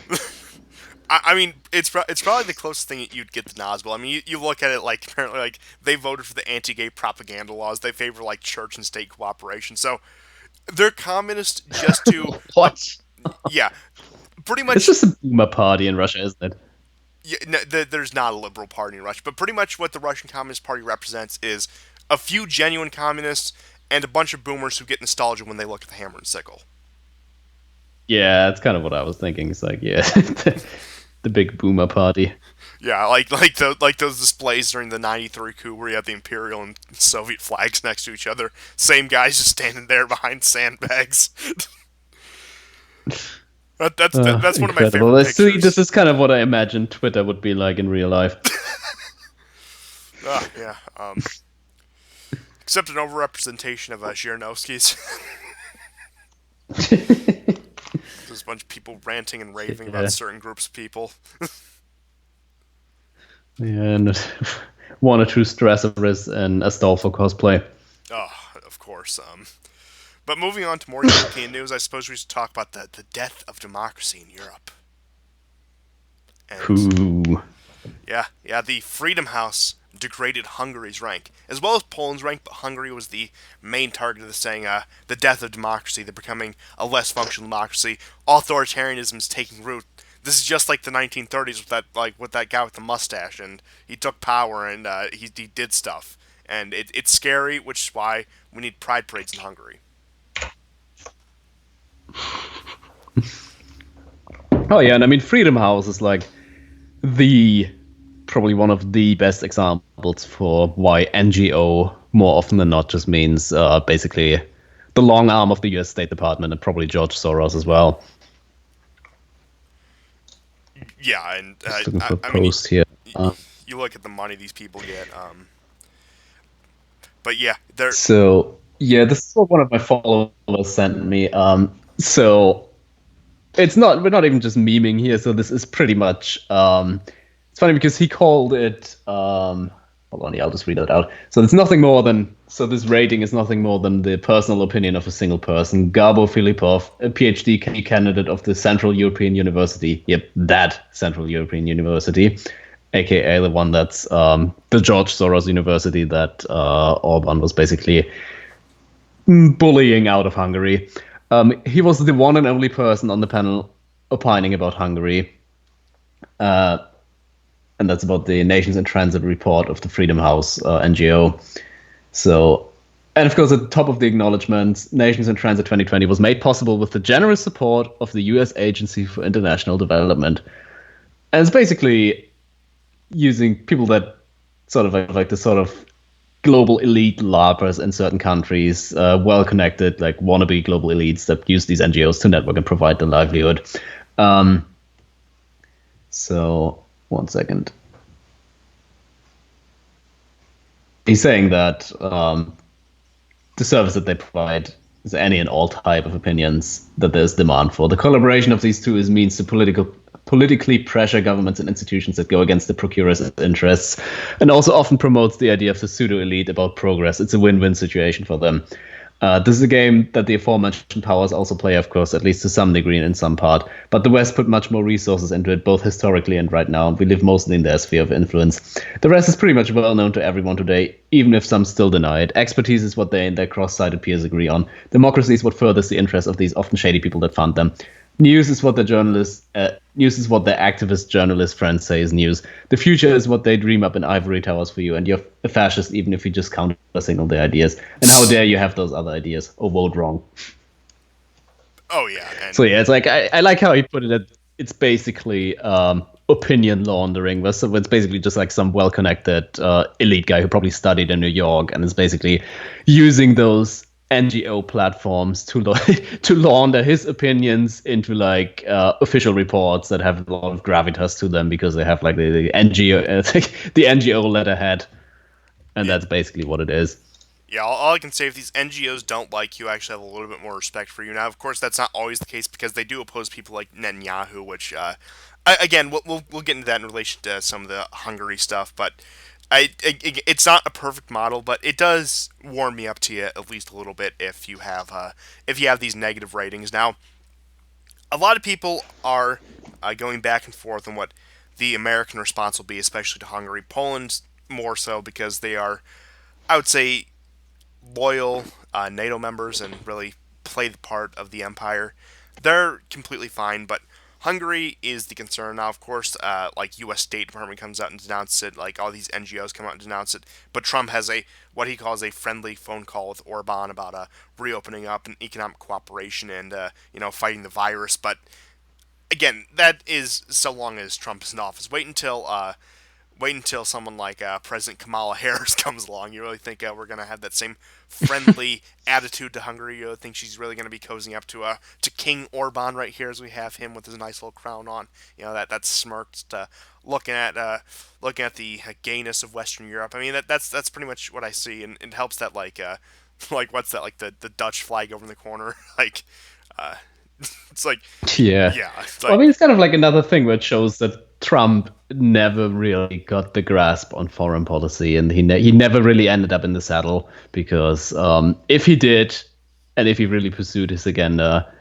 I mean, it's probably the closest thing you'd get to Nazgul. I mean, you look at it like apparently like they voted for the anti-gay propaganda laws. They favor like church and state cooperation. So they're communist just to What? yeah, pretty It's much. just a boomer party in Russia, isn't it? Yeah, no, there's not a liberal party in Russia, but pretty much what the Russian Communist Party represents is a few genuine communists and a bunch of boomers who get nostalgia when they look at the hammer and sickle. Yeah, that's kind of what I was thinking. It's like, yeah, the big boomer party. Yeah, like those displays during the '93 coup where you have the Imperial and Soviet flags next to each other. Same guys just standing there behind sandbags. That's one of my Incredible. favorite See, this pictures. is kind of what I imagine Twitter would be like in real life. Ah, yeah. Except an overrepresentation of Zhirinovskis. There's a bunch of people ranting and raving about Yeah, certain groups of people. yeah, and one or two stressors and Astolfo cosplay. Oh, of course. But moving on to more European news, I suppose we should talk about the death of democracy in Europe. And Ooh. yeah, the Freedom House degraded Hungary's rank, as well as Poland's rank, but Hungary was the main target of the saying, the death of democracy, they're becoming a less functional democracy, authoritarianism is taking root. This is just like the 1930s with that guy with the mustache, and he took power and he did stuff, and it's scary, which is why we need pride parades in Hungary. Oh yeah, and I mean Freedom House is like the probably one of the best examples for why NGO more often than not just means basically the long arm of the U.S. State Department and probably George Soros as well. Yeah, and Just looking for a I mean, post here. you, Uh, you look at the money these people get, but yeah, they're so yeah, this is what one of my followers sent me. So it's not we're not even just memeing here. So this is pretty much it's funny because he called it hold on, yeah, I'll just read it out. So it's nothing more than so this rating is nothing more than the personal opinion of a single person. Gabo Filipov, a PhD candidate of the Central European University. Yep, that Central European University, aka the one that's the George Soros University that Orban was basically bullying out of Hungary. He was the one and only person on the panel opining about Hungary, uh, and that's about the Nations in Transit report of the Freedom House NGO. So, and of course, at the top of the acknowledgement, Nations in Transit 2020 was made possible with the generous support of the U.S. Agency for International Development, and it's basically using people that sort of like the sort of global elite LARPers in certain countries, well connected, like wannabe global elites that use these NGOs to network and provide their livelihood. Um, so, one second. He's saying that the service that they provide is any and all type of opinions that there's demand for. The collaboration of these two is means to politically pressure governments and institutions that go against the procurer's interests, and also often promotes the idea of the pseudo elite about progress. It's a win-win situation for them. This is a game that the aforementioned powers also play, of course, at least to some degree and in some part. But the West put much more resources into it, both historically and right now. We live mostly in their sphere of influence. The rest is pretty much well known to everyone today, even if some still deny it. Expertise is what they and their cross-sided peers agree on. Democracy is what furthers the interests of these often shady people that fund them. News is what their activist journalist friends say is news. The future is what they dream up in ivory towers for you, and you're a fascist even if you just counter signal their ideas. And how dare you have those other ideas or vote wrong? oh yeah, So and yeah, it's like I like how he put it. It's basically opinion laundering. So it's basically just like some well-connected elite guy who probably studied in New York and is basically using those NGO platforms to to launder his opinions into like official reports that have a lot of gravitas to them because they have like the NGO the NGO letterhead, and yeah, that's basically what it is. yeah, all I can say if these NGOs don't like you, I actually have a little bit more respect for you. Now, of course, that's not always the case because they do oppose people like Netanyahu, which, again, we'll get into that in relation to some of the Hungary stuff. But it's not a perfect model, but it does warm me up to you at least a little bit if you have these negative ratings. Now, a lot of people are going back and forth on what the American response will be, especially to Hungary. Poland more so because they are, I would say, loyal NATO members and really play the part of the empire. They're completely fine, but Hungary is the concern now. Of course, like U.S. State Department comes out and denounces it, like all these NGOs come out and denounce it. But Trump has a what he calls a friendly phone call with Orban about reopening up and economic cooperation and fighting the virus. But again, that is so long as Trump is in office. Wait until someone like President Kamala Harris comes along. You really think we're going to have that same friendly attitude to Hungary? You really think she's really going to be cozying up to King Orban right here as we have him with his nice little crown on? You know that smirked looking at looking at the gayness of Western Europe. I mean that's pretty much what I see, and it helps that like what's that like the Dutch flag over in the corner like uh, it's like Yeah. yeah it's Well, I like mean, it's kind of like another thing which shows that Trump never really got the grasp on foreign policy, and he never really ended up in the saddle because if he did, and if he really pursued his agenda,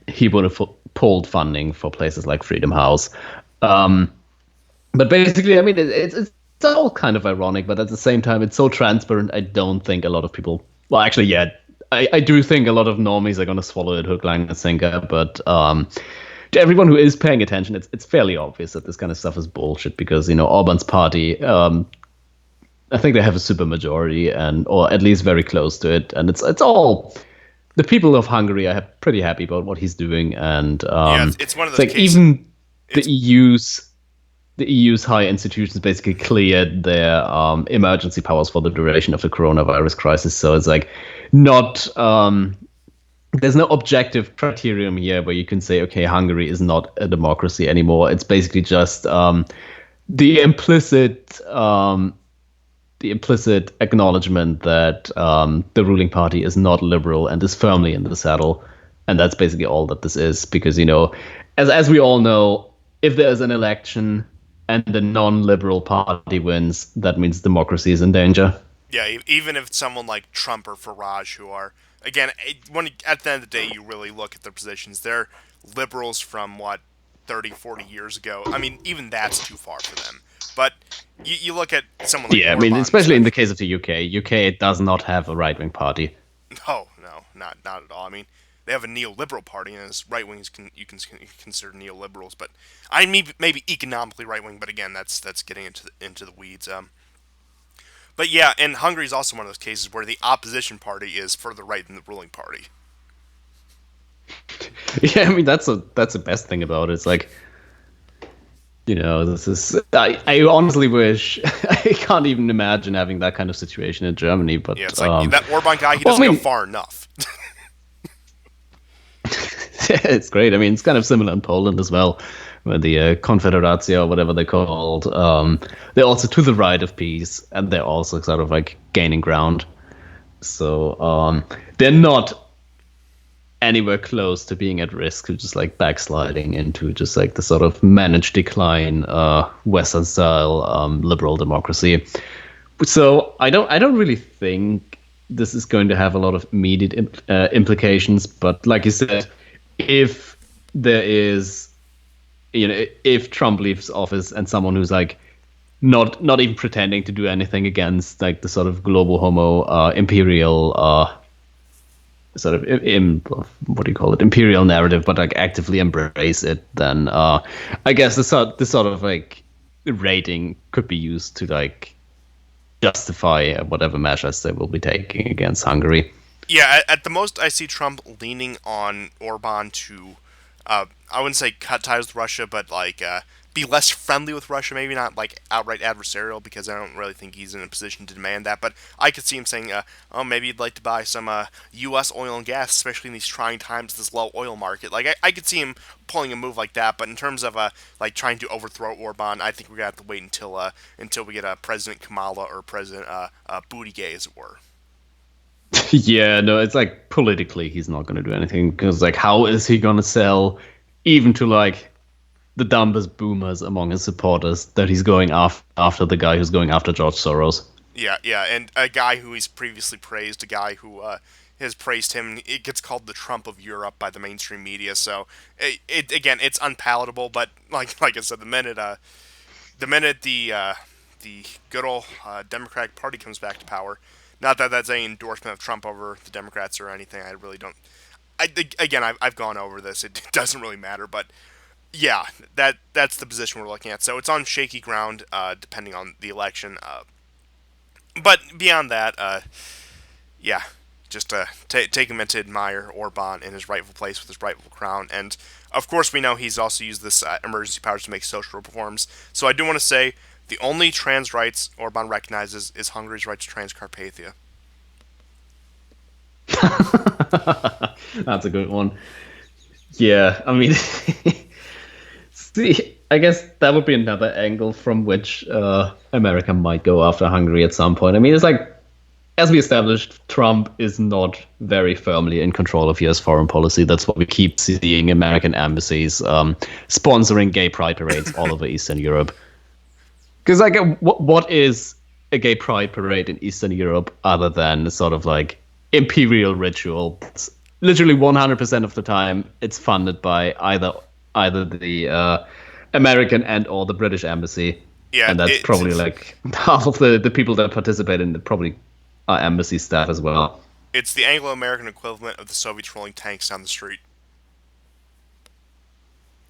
he would have pulled funding for places like Freedom House. Um, but basically, I mean, it's all kind of ironic, but at the same time, it's so transparent. I don't think a lot of people. Well, actually, yeah, I do think a lot of normies are going to swallow it hook, line, and sinker. But to everyone who is paying attention, it's fairly obvious that this kind of stuff is bullshit because Orban's party. I think they have a super majority, and or at least very close to it, and it's all the people of Hungary are pretty happy about what he's doing, and yeah it's one of it's those like cases. even the It's EU's high institutions basically cleared their emergency powers for the duration of the coronavirus crisis. So it's like not there's no objective criterion here where you can say, okay, Hungary is not a democracy anymore. It's basically just the implicit acknowledgement that the ruling party is not liberal and is firmly in the saddle, and that's basically all that this is. Because as we all know, if there is an election and the non-liberal party wins, that means democracy is in danger. Yeah, even if it's someone like Trump or Farage, who are again, when at the end of the day, you really look at their positions. They're liberals from what 30, 40 years ago. I mean, even that's too far for them. But you look at someone like Yeah, I mean, Orban, especially in the especially. case of the UK. UK does not have a right-wing party. No, no, not at all. I mean, they have a neoliberal party, and as right wings you can consider neoliberals. But I mean, maybe economically right wing. But again, that's getting into the weeds. But yeah, and Hungary is also one of those cases where the opposition party is further right than the ruling party. Yeah, I mean that's the best thing about it. It's like this is. I honestly wish I can't even imagine having that kind of situation in Germany. Yeah, But it's like that Orban guy. He well, I doesn't go mean, far enough. it's great. I mean, it's kind of similar in Poland as well, where the Confederacja or whatever they're called, they're also to the right of peace, and they're also sort of like gaining ground. So they're not anywhere close to being at risk of just like backsliding into just like the sort of managed decline, Western style liberal democracy. So I don't really think this is going to have a lot of immediate implications. But like you said, if there is, if Trump leaves office and someone who's like not even pretending to do anything against like the sort of global homo imperial sort of what do you call it, imperial narrative, but like actively embrace it, then I guess this sort of like rating could be used to like justify whatever measures they will be taking against Hungary. Yeah, at the most, I see Trump leaning on Orban to, I wouldn't say cut ties with Russia, but like be less friendly with Russia. Maybe not like outright adversarial, because I don't really think he's in a position to demand that. But I could see him saying, "Oh, maybe you'd like to buy some U.S. oil and gas, especially in these trying times, this low oil market." Like I could see him pulling a move like that. But in terms of like trying to overthrow Orban, I think we're gonna have to wait until we get a President Kamala or President Buttigieg, as it were. Yeah, no, it's like politically he's not going to do anything because like how is he going to sell even to like the dumbest boomers among his supporters that he's going after the guy who's going after George Soros? Yeah, yeah, and a guy who he's previously praised, a guy who has praised him. It gets called the Trump of Europe by the mainstream media. So it again, it's unpalatable. But like I said, the minute the good old Democratic Party comes back to power, not that that's any endorsement of Trump over the Democrats or anything. I really don't. Again, I've gone over this. It doesn't really matter, but yeah, that's the position we're looking at. So it's on shaky ground, depending on the election. But beyond that, yeah, just take a minute to admire Orban in his rightful place with his rightful crown. And of course, we know he's also used this emergency powers to make social reforms. So I do want to say the only trans rights Orban recognizes is Hungary's right to Transcarpathia. That's a good one. Yeah, I mean, see, I guess that would be another angle from which America might go after Hungary at some point. I mean, it's like, as we established, Trump is not very firmly in control of U.S. foreign policy. That's why we keep seeing American embassies sponsoring gay pride parades all over Eastern Europe. Because, like, what is a gay pride parade in Eastern Europe other than sort of like imperial ritual? It's literally 100% of the time, it's funded by either the American and or the British embassy, Yeah, and that's probably it's like half of the people that participate in it probably are embassy staff as well. it's the Anglo-American equivalent of the Soviets rolling tanks down the street.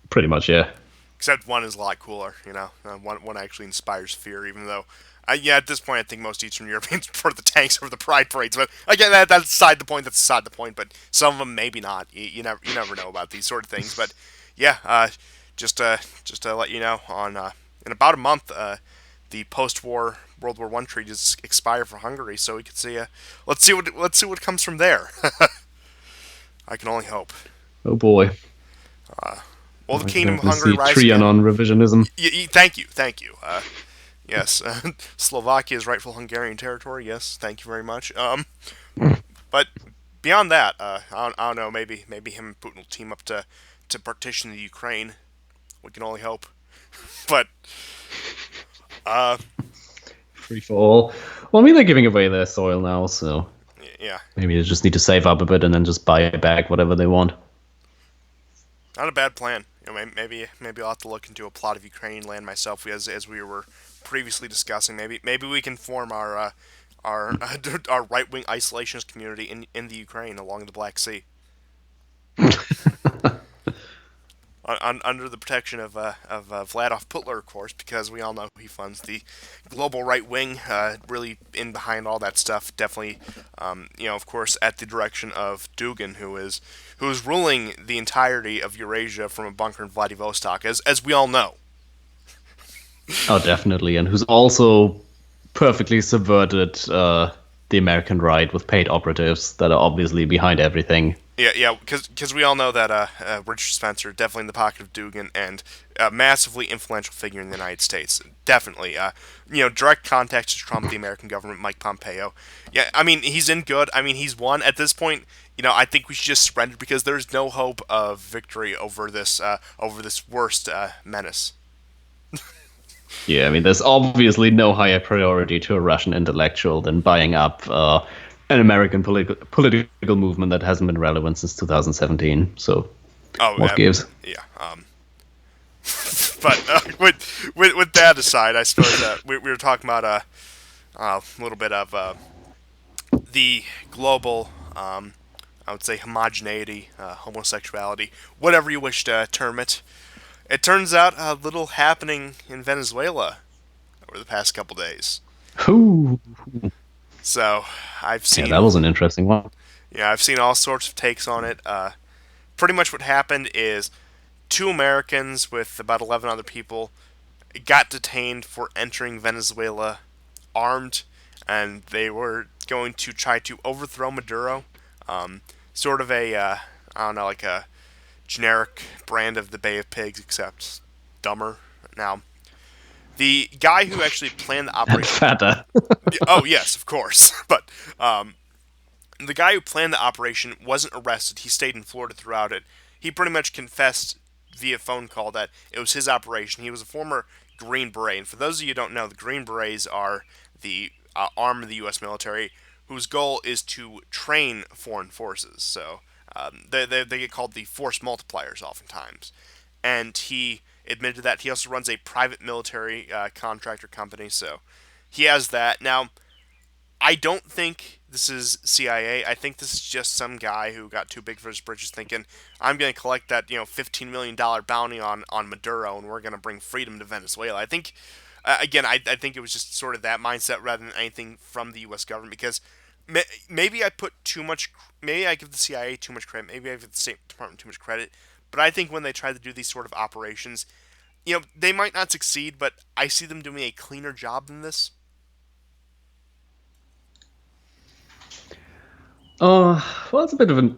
Pretty much, yeah. Except one is a lot cooler, you know. One actually inspires fear, even though, yeah, at this point, I think most Eastern Europeans prefer the tanks over the pride parades. But again, that's beside the point. That's beside the point. But some of them maybe not. You never know about these sort of things. But yeah, just to let you know, on in about a month, the post-war World War One treaties expire for Hungary, so we could see. Let's see what comes from there. I can only hope. Oh boy, Will the we're Kingdom of gonna Hungary see rise again? Trianon revisionism. Thank you, thank you. Yes, Slovakia is rightful Hungarian territory. Yes, thank you very much. But beyond that, I don't know. Maybe him and Putin will team up to partition the Ukraine. We can only hope. But uh, Free for all. Well, I mean, they're giving away their soil now, so yeah, maybe they just need to save up a bit and then just buy back whatever they want. not a bad plan. Maybe I'll have to look into a plot of Ukrainian land myself, as we were previously discussing. Maybe we can form our our right wing isolationist community in the Ukraine along the Black Sea. Under the protection of Vladimir Putler, of course, because we all know he funds the global right wing, really in behind all that stuff. Definitely, of course, at the direction of Dugin, who is ruling the entirety of Eurasia from a bunker in Vladivostok, as we all know. Oh, definitely, and who's also perfectly subverted the American right with paid operatives that are obviously behind everything. Yeah, because we all know that Richard Spencer, definitely in the pocket of Dugin, and a massively influential figure in the United States. Definitely, direct contact to Trump, the American government, Mike Pompeo. Yeah, I mean, he's in good. I mean, he's won at this point. I think we should just surrender because there's no hope of victory over this worst menace. Yeah, I mean, there's obviously no higher priority to a Russian intellectual than buying up an American political movement that hasn't been relevant since 2017. So, Oh, what gives? yeah. But with that aside, I suppose we were talking about a little bit of the global, I would say, homogeneity, homosexuality, whatever you wish to term it. It turns out a little happening in Venezuela over the past couple days. Ooh, So I've yeah, that seen, was an interesting one. I've seen all sorts of takes on it. Pretty much what happened is two Americans with about 11 other people got detained for entering Venezuela armed, and they were going to try to overthrow Maduro. Um, Sort of I don't know, like a generic brand of the Bay of Pigs, except dumber. Now, the guy who actually planned the And operation. fatter. Oh, yes, of course. But the guy who planned the operation wasn't arrested. He stayed in Florida throughout it. He pretty much confessed via phone call that it was his operation. He was a former Green Beret. And for those of you who don't know, the Green Berets are the arm of the U.S. military whose goal is to train foreign forces. So they get called the force multipliers oftentimes. And he admitted that. He also runs a private military contractor company. So he has that. Now, I don't think this is CIA. I think this is just some guy who got too big for his britches, thinking I'm going to collect that $15 million bounty on Maduro, and we're going to bring freedom to Venezuela. I think again, I think it was just sort of that mindset rather than anything from the U.S. government because maybe I put too much. Maybe I give the CIA too much credit. Maybe I give the State Department too much credit. But I think when they try to do these sort of operations, they might not succeed, but I see them doing a cleaner job than this. Well, it's a bit of an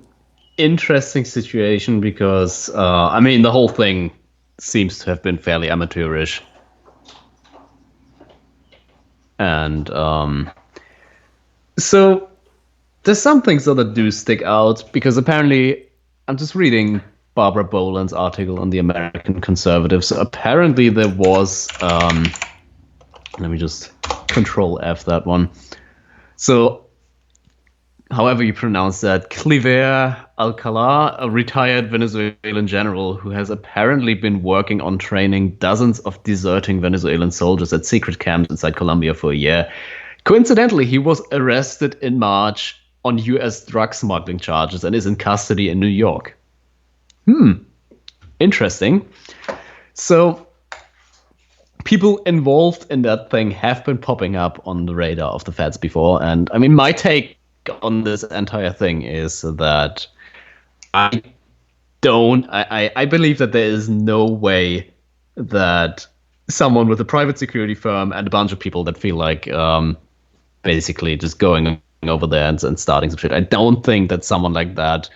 interesting situation because, I mean, the whole thing seems to have been fairly amateurish. And so there's some things that do stick out because apparently, I'm just reading Barbara Boland's article on the American Conservative. So apparently, there was, let me just control F that one. So however you pronounce that, Cliver Alcala, a retired Venezuelan general who has apparently been working on training dozens of deserting Venezuelan soldiers at secret camps inside Colombia for a year. Coincidentally, he was arrested in March on U.S. drug smuggling charges and is in custody in New York. Interesting. So people involved in that thing have been popping up on the radar of the feds before. And I mean, my take on this entire thing is that I I believe that there is no way that someone with a private security firm and a bunch of people that feel like basically just going over there and starting some shit. I don't think that someone like that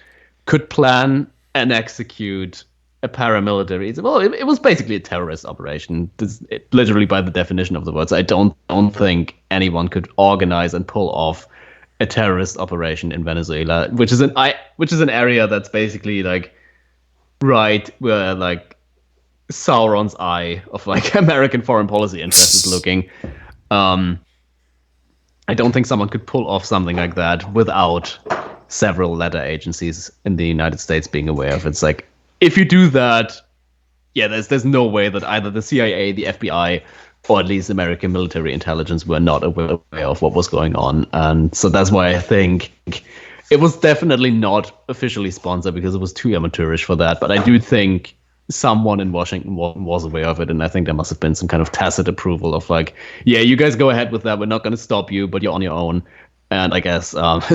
could plan and execute a paramilitary. Well, it was basically a terrorist operation, literally by the definition of the words. I don't think anyone could organize and pull off a terrorist operation in Venezuela, which is an area that's basically like right where like Sauron's eye of like American foreign policy interest is looking. I don't think someone could pull off something like that without several letter agencies in the United States being aware of it. It's like, if you do that, yeah, there's no way that either the CIA, the FBI, or at least American military intelligence were not aware of what was going on. And so that's why I think it was definitely not officially sponsored because it was too amateurish for that. But I do think someone in Washington was aware of it, and I think there must have been some kind of tacit approval of like, yeah, you guys go ahead with that. We're not going to stop you, but you're on your own. And I guess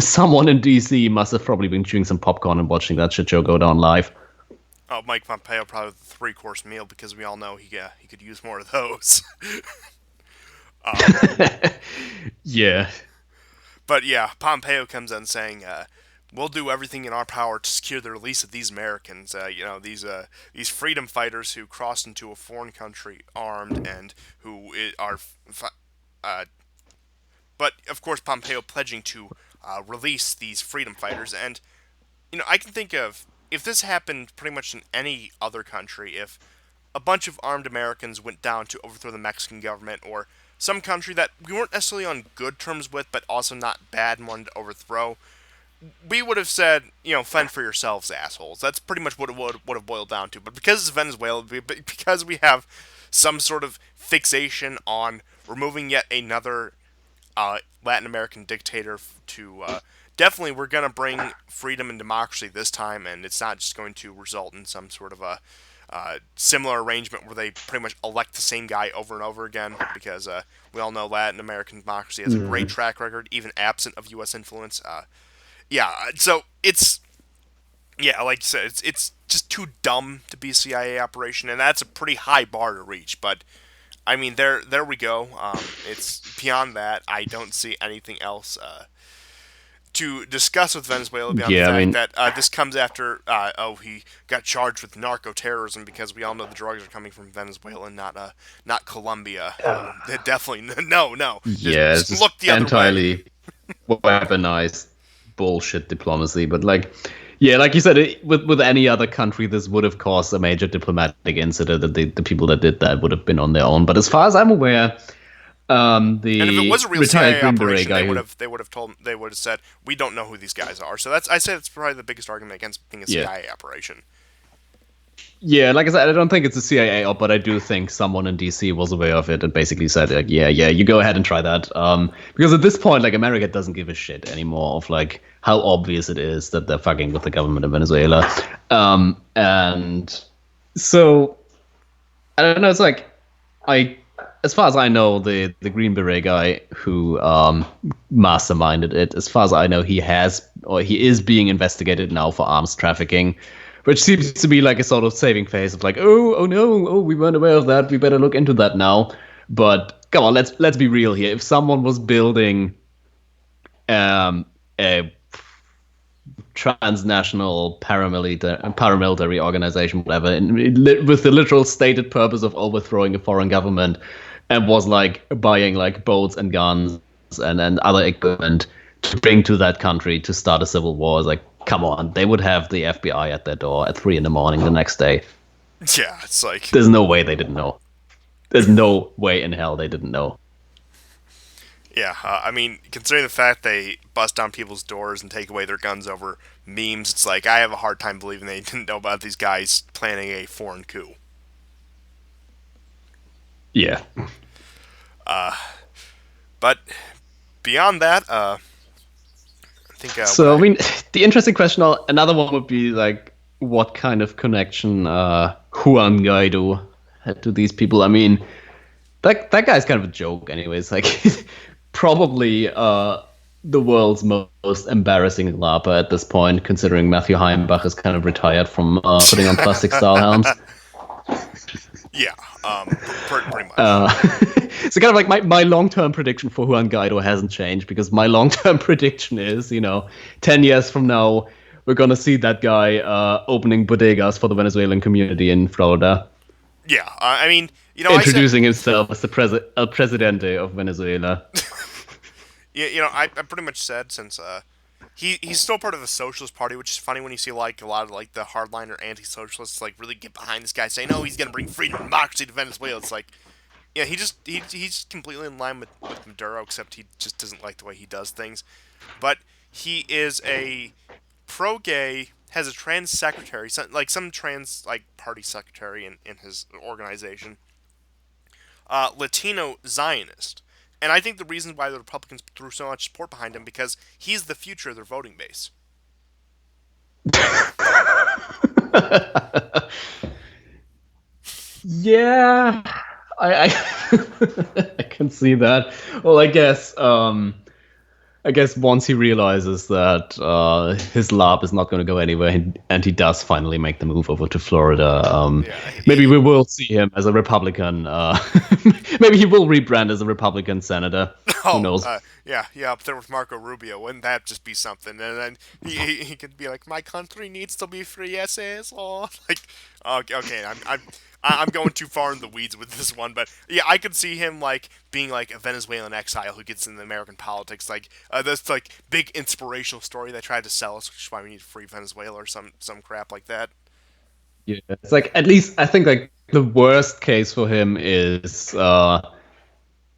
someone in DC must have probably been chewing some popcorn and watching that shit show go down live. Oh, Mike Pompeo probably with a 3-course meal because we all know he could use more of those. Yeah. But yeah, Pompeo comes in saying, "We'll do everything in our power to secure the release of these Americans. These freedom fighters who crossed into a foreign country armed and who are." But of course, Pompeo pledging to release these freedom fighters, and I can think of if this happened pretty much in any other country, if a bunch of armed Americans went down to overthrow the Mexican government or some country that we weren't necessarily on good terms with, but also not bad and wanted to overthrow, we would have said, fend for yourselves, assholes. That's pretty much what it would have boiled down to. But because it's Venezuela, because we have some sort of fixation on removing yet another Latin American dictator to definitely we're going to bring freedom and democracy this time, and it's not just going to result in some sort of a similar arrangement where they pretty much elect the same guy over and over again, because we all know Latin American democracy has a great track record, even absent of U.S. influence. So it's, like you said, it's just too dumb to be a CIA operation, and that's a pretty high bar to reach. But I mean, there we go. It's beyond that. I don't see anything else to discuss with Venezuela beyond the fact that this comes after he got charged with narco terrorism, because we all know the drugs are coming from Venezuela and not Colombia. Definitely no. Yeah, Just it's look the other entirely weaponized bullshit diplomacy. But like, yeah, like you said, with any other country, this would have caused a major diplomatic incident. That the people that did that would have been on their own. But as far as I'm aware, the and if it was a real CIA Green operation, Beret they would have said, we don't know who these guys are. So I say that's probably the biggest argument against being a CIA operation. Yeah, like I said, I don't think it's a CIA op, but I do think someone in DC was aware of it and basically said, like, yeah, you go ahead and try that. Because at this point, like, America doesn't give a shit anymore of like how obvious it is that they're fucking with the government of Venezuela. And so I don't know. It's like I as far as I know, the Green Beret guy who masterminded it, as far as I know, he is being investigated now for arms trafficking, which seems to be like a sort of saving face of like, oh no, oh we weren't aware of that, we better look into that now. But come on, let's be real here. If someone was building a transnational paramilitary organization, whatever, with the literal stated purpose of overthrowing a foreign government, and was like buying like boats and guns and other equipment to bring to that country to start a civil war. It's like, come on, they would have the FBI at their door at 3 in the morning the next day. Yeah, it's like, There's no way they didn't know. There's no way in hell they didn't know. yeah, I mean, considering the fact they bust down people's doors and take away their guns over memes, it's like I have a hard time believing they didn't know about these guys planning a foreign coup. Yeah. But beyond that, I think So I mean, the interesting question, another one would be like, what kind of connection Juan Guaido had to these people? I mean, that guy's kind of a joke, anyways. Like, probably the world's most embarrassing LARPer at this point, considering Matthew Heimbach is kind of retired from putting on plastic style helms. yeah, pretty much. So kind of like my long-term prediction for Juan Guaido hasn't changed, because my long-term prediction is, 10 years from now, we're going to see that guy opening bodegas for the Venezuelan community in Florida. Yeah, I mean, introducing himself as the El Presidente of Venezuela. Yeah, I pretty much said since he's still part of the Socialist Party, which is funny when you see like a lot of like the hardliner anti-socialists like really get behind this guy, saying, "No, he's gonna bring freedom and democracy to Venezuela." It's like, yeah, he's completely in line with Maduro, except he just doesn't like the way he does things. But he is a pro-gay, has a trans secretary, some trans like party secretary in his organization, Latino Zionist. And I think the reason why the Republicans threw so much support behind him because he's the future of their voting base. Yeah, I can see that. Well, I guess once he realizes that his lab is not going to go anywhere, and he does finally make the move over to Florida, Yeah, maybe we will see him as a Republican. Maybe he will rebrand as a Republican senator. Who knows? yeah, up there with Marco Rubio. Wouldn't that just be something? And then he could be like, "My country needs to be free, yes, or like, okay, I'm going too far in the weeds with this one, but yeah, I could see him like being like a Venezuelan exile who gets into American politics, like this like big inspirational story they tried to sell us, which is why we need to free Venezuela or some crap like that. Yeah, it's like, at least I think like the worst case for him is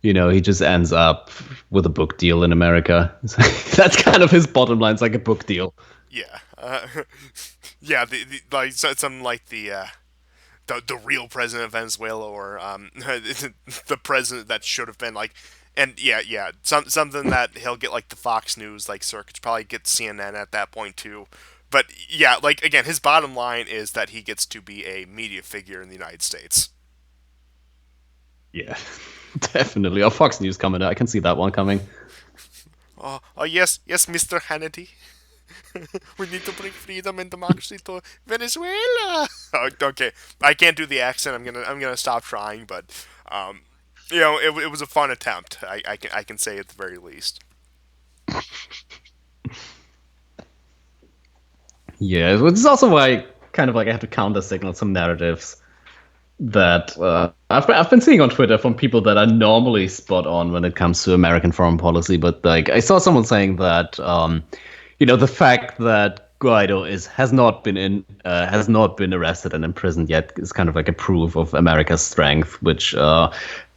he just ends up with a book deal in America. That's kind of his bottom line. It's like a book deal. Yeah, yeah, the like some like the real president of Venezuela or the president that should have been like, and yeah, something that he'll get like the Fox News like circuits, probably get CNN at that point too. But yeah, like again, his bottom line is that he gets to be a media figure in the United States. Yeah, definitely. Oh, Fox News coming out. I can see that one coming. Oh yes, Mr. Hannity. We need to bring freedom and democracy to Venezuela. Okay, I can't do the accent. I'm gonna stop trying. But it was a fun attempt. I can say at the very least. Yeah, which is also why kind of like I have to counter signal some narratives that I've been seeing on Twitter from people that are normally spot on when it comes to American foreign policy. But like I saw someone saying that the fact that Guaido has not been arrested and imprisoned yet is kind of like a proof of America's strength, which I'm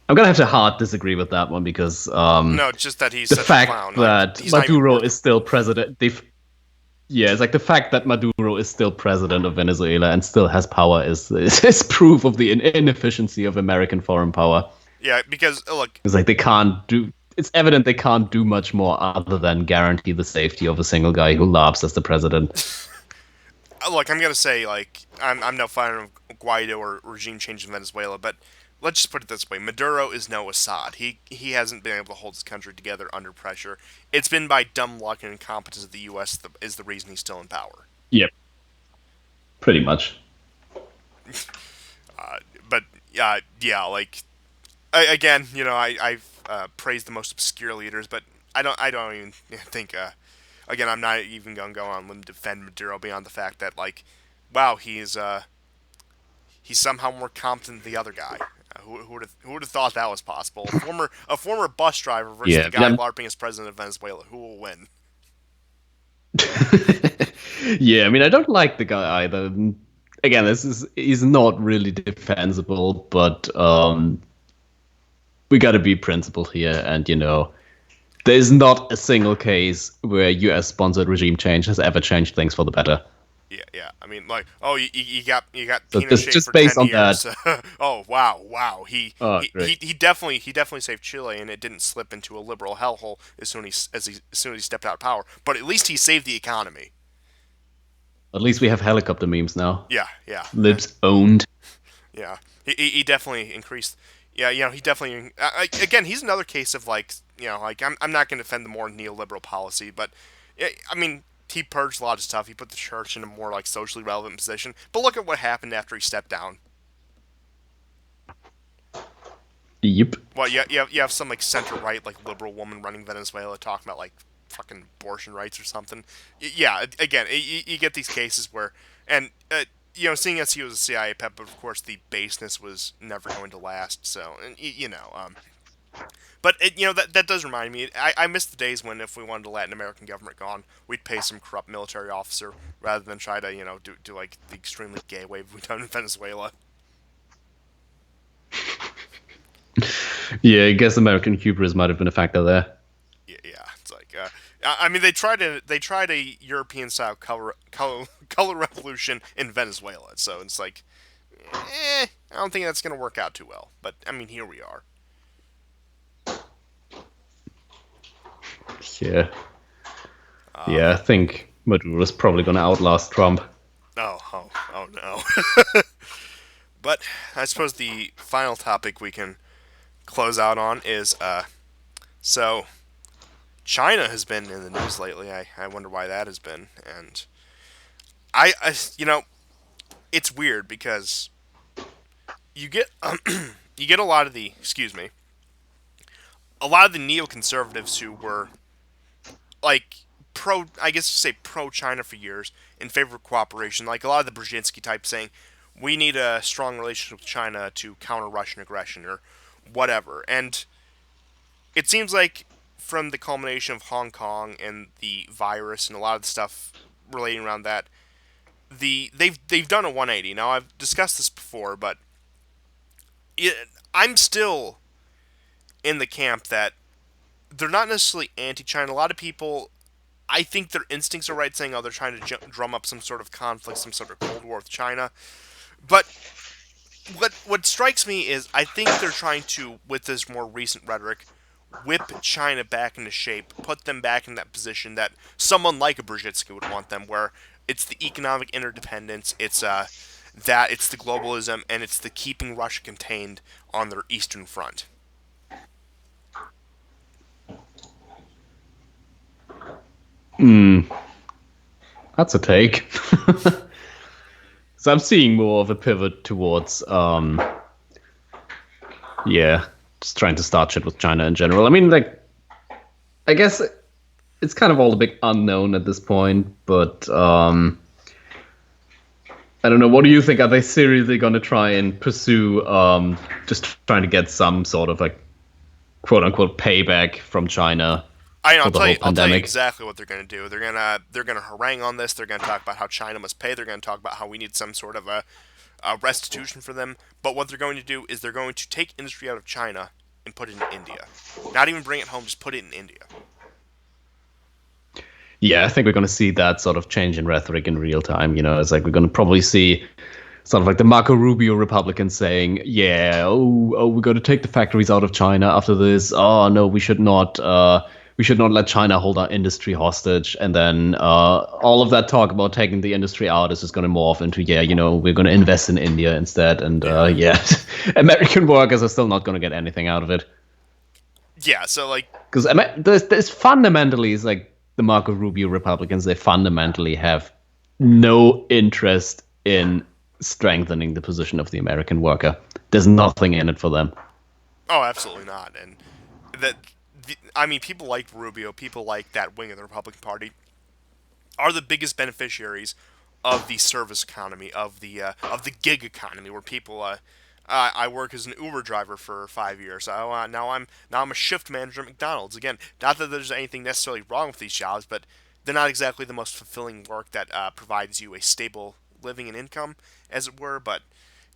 gonna have to hard disagree with that one, because No, it's just that he's the such a fact clown. that He's not even Maduro worth is still president. Yeah, it's like the fact that Maduro is still president of Venezuela and still has power is proof of the inefficiency of American foreign power. Yeah, because look, It's like they can't do. It's evident they can't do much more other than guarantee the safety of a single guy who laughs as the president. I'm gonna say like I'm no fan of Guaido or regime change in Venezuela, but let's just put it this way: Maduro is no Assad. He hasn't been able to hold his country together under pressure. It's been by dumb luck and incompetence of the U.S. Is the reason he's still in power. Yep, pretty much. But yeah, like again, I've praised the most obscure leaders, but I don't even think. Again, I'm not even gonna go on limb to defend Maduro beyond the fact that like, wow, he's somehow more competent than the other guy. Who would have thought that was possible? A former bus driver versus the Yeah, guy larping as president of Venezuela. Who will win? yeah. I mean, I don't like the guy either. Again, he's not really defensible, but we got to be principled here, and there's not a single case where U.S. sponsored regime change has ever changed things for the better. Yeah, yeah. I mean, like, oh, you got So just Pinochet just for based 10 on that, years. Oh, wow, wow. He, oh he great. he he definitely saved Chile, and it didn't slip into a liberal hellhole as soon as he stepped out of power. But at least he saved the economy. At least we have helicopter memes now. Yeah, yeah, Libs owned. yeah. He definitely increased. Yeah, he definitely. Again, he's another case of like, like I'm not going to defend the more neoliberal policy, but I mean, he purged a lot of stuff. He put the church in a more like socially relevant position. But look at what happened after he stepped down. Yep. Well, you have some like center right like liberal woman running Venezuela talking about like fucking abortion rights or something. Yeah, again, you get these cases where and seeing as he was a CIA pet, but of course the baseness was never going to last. So and but that does remind me. I miss the days when if we wanted a Latin American government gone, we'd pay some corrupt military officer rather than try to do like the extremely gay wave we've done in Venezuela. Yeah, I guess American hubris might have been a factor there. Yeah, it's like I mean they tried a European style color revolution in Venezuela, so it's like I don't think that's gonna work out too well. But I mean here we are. Yeah. Yeah, I think Maduro's probably going to outlast Trump. Oh no. But I suppose the final topic we can close out on is so China has been in the news lately. I wonder why that has been, and I it's weird because you get you get a lot of the neoconservatives who were like pro, I guess you say pro China for years in favor of cooperation, like a lot of the Brzezinski type saying we need a strong relationship with China to counter Russian aggression or whatever. And it seems like from the culmination of Hong Kong and the virus and a lot of the stuff relating around that, they've done a 180. Now I've discussed this before, but it, I'm still in the camp that they're not necessarily anti-China. A lot of people, I think their instincts are right, saying, "Oh, they're trying to drum up some sort of conflict, some sort of Cold War with China." But what strikes me is, I think they're trying to, with this more recent rhetoric, whip China back into shape, put them back in that position that someone like a Brzezinski would want them, where it's the economic interdependence, it's the globalism, and it's the keeping Russia contained on their eastern front. Hmm, that's a take. So I'm seeing more of a pivot towards, yeah, just trying to start shit with China in general. I mean, like, I guess it's kind of all a big unknown at this point, but I don't know. What do you think? Are they seriously going to try and pursue just trying to get some sort of like quote unquote payback from China I'll for the tell whole you. I'll tell you pandemic? exactly what they're going to do. They're gonna harangue on this. They're going to talk about how China must pay. They're going to talk about how we need some sort of a restitution for them. But what they're going to do is they're going to take industry out of China and put it in India. Not even bring it home. Just put it in India. Yeah, I think we're going to see that sort of change in rhetoric in real time. It's like we're going to probably see sort of like the Marco Rubio Republicans saying, "Yeah, oh, we're going to take the factories out of China after this. Oh no, we should not we should not let China hold our industry hostage. And then all of that talk about taking the industry out is just going to morph into, yeah, we're going to invest in India instead. And Yeah. yeah, American workers are still not going to get anything out of it. Yeah, so like Because there's fundamentally, it's like the Marco Rubio Republicans, they fundamentally have no interest in strengthening the position of the American worker. There's nothing in it for them. oh, absolutely not. And that I mean people like Rubio, people like that wing of the Republican Party are the biggest beneficiaries of the service economy, of the gig economy, where people. I work as an Uber driver for 5 years. Now I'm a shift manager at McDonald's. Again, not that there's anything necessarily wrong with these jobs, but they're not exactly the most fulfilling work that provides you a stable living and income, as it were. But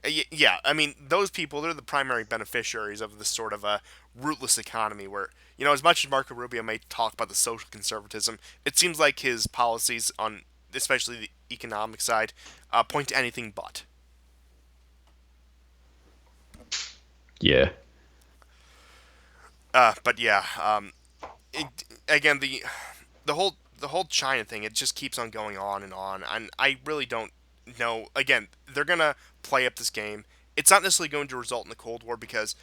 yeah, I mean, those people, they're the primary beneficiaries of this sort of a rootless economy where, as much as Marco Rubio may talk about the social conservatism, it seems like his policies on, especially the economic side, point to anything but. Yeah. But yeah, it, again, the whole China thing, it just keeps on going on, and I really don't know. Again, they're gonna play up this game. It's not necessarily going to result in the Cold War because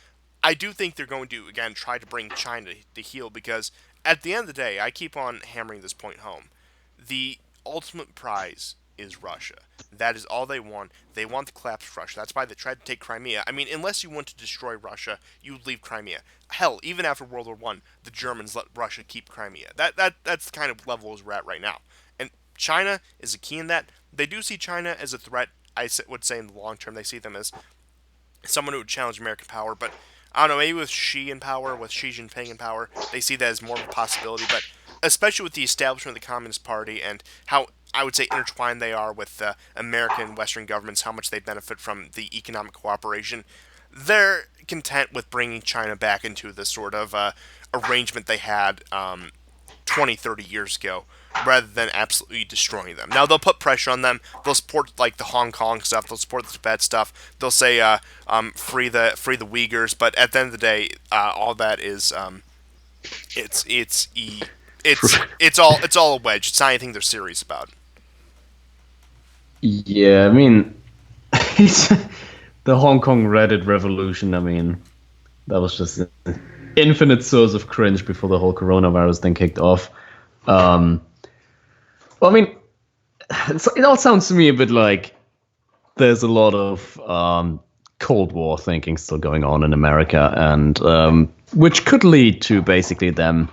I do think they're going to again try to bring China to heel because at the end of the day, I keep on hammering this point home. The ultimate prize is Russia. That is all they want. They want to collapse Russia. That's why they tried to take Crimea. I mean, unless you want to destroy Russia, you would leave Crimea. Hell, even after World War One, the Germans let Russia keep Crimea. That's the kind of level as we're at right now. And China is a key in that. They do see China as a threat. I would say in the long term, they see them as someone who would challenge American power. But I don't know, maybe with Xi in power, with Xi Jinping in power, they see that as more of a possibility. But especially with the establishment of the Communist Party and how I would say intertwined they are with American and Western governments, how much they benefit from the economic cooperation, they're content with bringing China back into the sort of arrangement they had 20, 30 years ago, rather than absolutely destroying them. Now they'll put pressure on them. They'll support like the Hong Kong stuff. They'll support the Tibet stuff. They'll say free the Uyghurs. But at the end of the day, all that is it's it's e- it's all a wedge. It's not anything they're serious about. Yeah, I mean, the Hong Kong Reddit revolution. I mean, that was just an infinite source of cringe before the whole coronavirus thing kicked off. Um, well, I mean, it all sounds to me a bit like there's a lot of Cold War thinking still going on in America, and which could lead to basically them,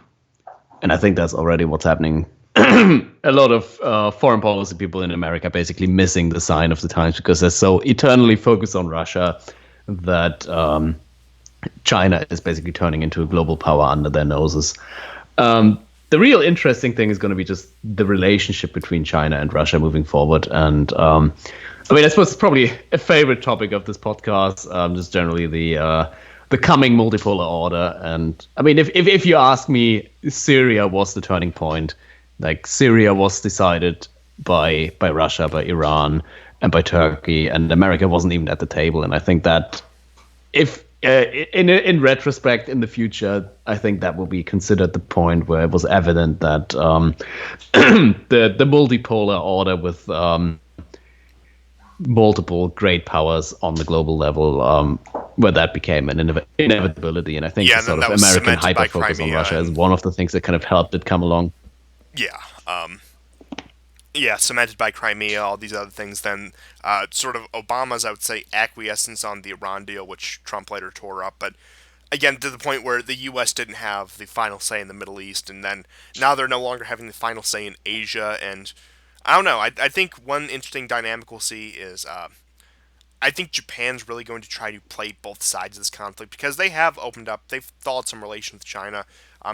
and I think that's already what's happening. A lot of foreign policy people in America basically missing the sign of the times because they're so eternally focused on Russia that China is basically turning into a global power under their noses. The real interesting thing is going to be just the relationship between China and Russia moving forward. And I mean, I suppose it's probably a favorite topic of this podcast, just generally the coming multipolar order. And I mean, if you ask me, Syria was the turning point. Like Syria was decided by Russia, by Iran, and by Turkey, and America wasn't even at the table. And I think that if in retrospect, in the future, I think that will be considered the point where it was evident that the multipolar order with multiple great powers on the global level, where that became an inevitability. And I think Yeah, the and then sort that of was American cemented by hyper focus on Crimea, Russia is and one of the things that kind of helped it come along. yeah, yeah, cemented by Crimea, all these other things. Then sort of Obama's, I would say, acquiescence on the Iran deal, which Trump later tore up, but again to the point where the U.S. didn't have the final say in the Middle East, and then now they're no longer having the final say in Asia. And I don't know. I think one interesting dynamic we'll see is I think Japan's really going to try to play both sides of this conflict because they have opened up, they've thawed some relations with China,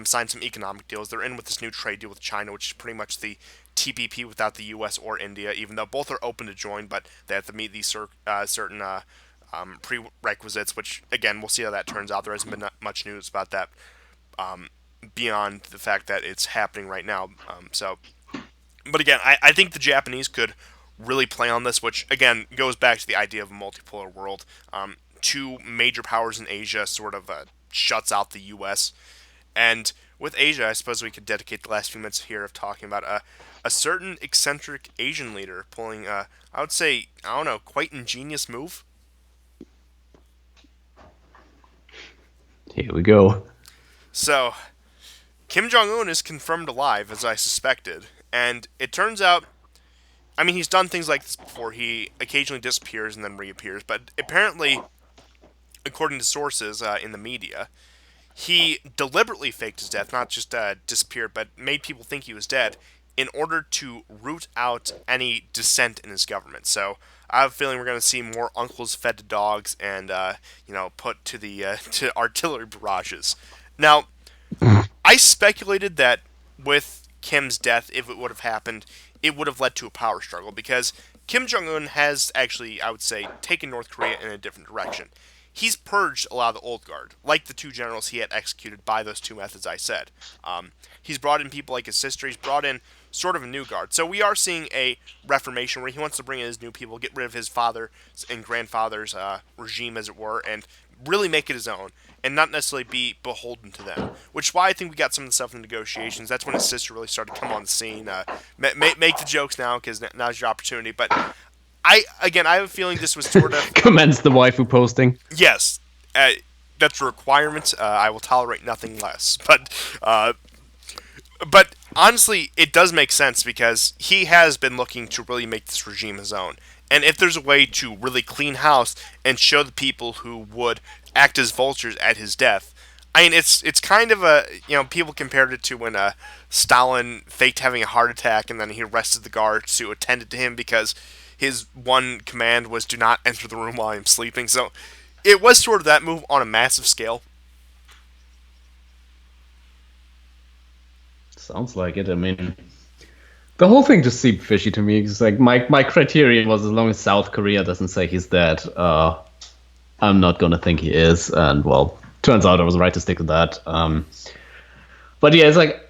signed some economic deals. They're in with this new trade deal with China, which is pretty much the TPP without the U.S. or India, even though both are open to join, but they have to meet these certain prerequisites, which, again, we'll see how that turns out. There hasn't been much news about that beyond the fact that it's happening right now. But again, I think the Japanese could really play on this, which again goes back to the idea of a multipolar world. Two major powers in Asia sort of shuts out the U.S. And with Asia, I suppose we could dedicate the last few minutes here of talking about a certain eccentric Asian leader pulling, I would say, I don't know, quite ingenious move. Here we go. So, Kim Jong Un is confirmed alive, as I suspected, and it turns out, I mean, he's done things like this before. He occasionally disappears and then reappears, but apparently, according to sources in the media, he deliberately faked his death, not just disappeared, but made people think he was dead in order to root out any dissent in his government. So I have a feeling we're going to see more uncles fed to dogs and put to the to artillery barrages. Now, I speculated that with Kim's death, if it would have happened, it would have led to a power struggle because Kim Jong Un has actually, I would say, taken North Korea in a different direction. He's purged a lot of the old guard, like the two generals he had executed by those two methods I said. He's brought in people like his sister. He's brought in sort of a new guard. So we are seeing a reformation where he wants to bring in his new people, get rid of his father and grandfather's regime, as it were, and really make it his own and not necessarily be beholden to them. Which is why I think we got some of the stuff in the negotiations. That's when his sister really started to come on the scene. Make the jokes now because now's your opportunity. But I have a feeling this was sort of Commence the waifu posting. yes, that's a requirement. I will tolerate nothing less. But honestly, it does make sense because he has been looking to really make this regime his own. And if there's a way to really clean house and show the people who would act as vultures at his death, I mean, it's kind of a people compared it to when Stalin faked having a heart attack and then he arrested the guards who attended to him because his one command was do not enter the room while I'm sleeping. So it was sort of that move on a massive scale. Sounds like it. I mean, the whole thing just seemed fishy to me. It's like my criterion was as long as South Korea doesn't say he's dead, I'm not gonna think he is. And well, turns out I was right to stick to that. But yeah, it's like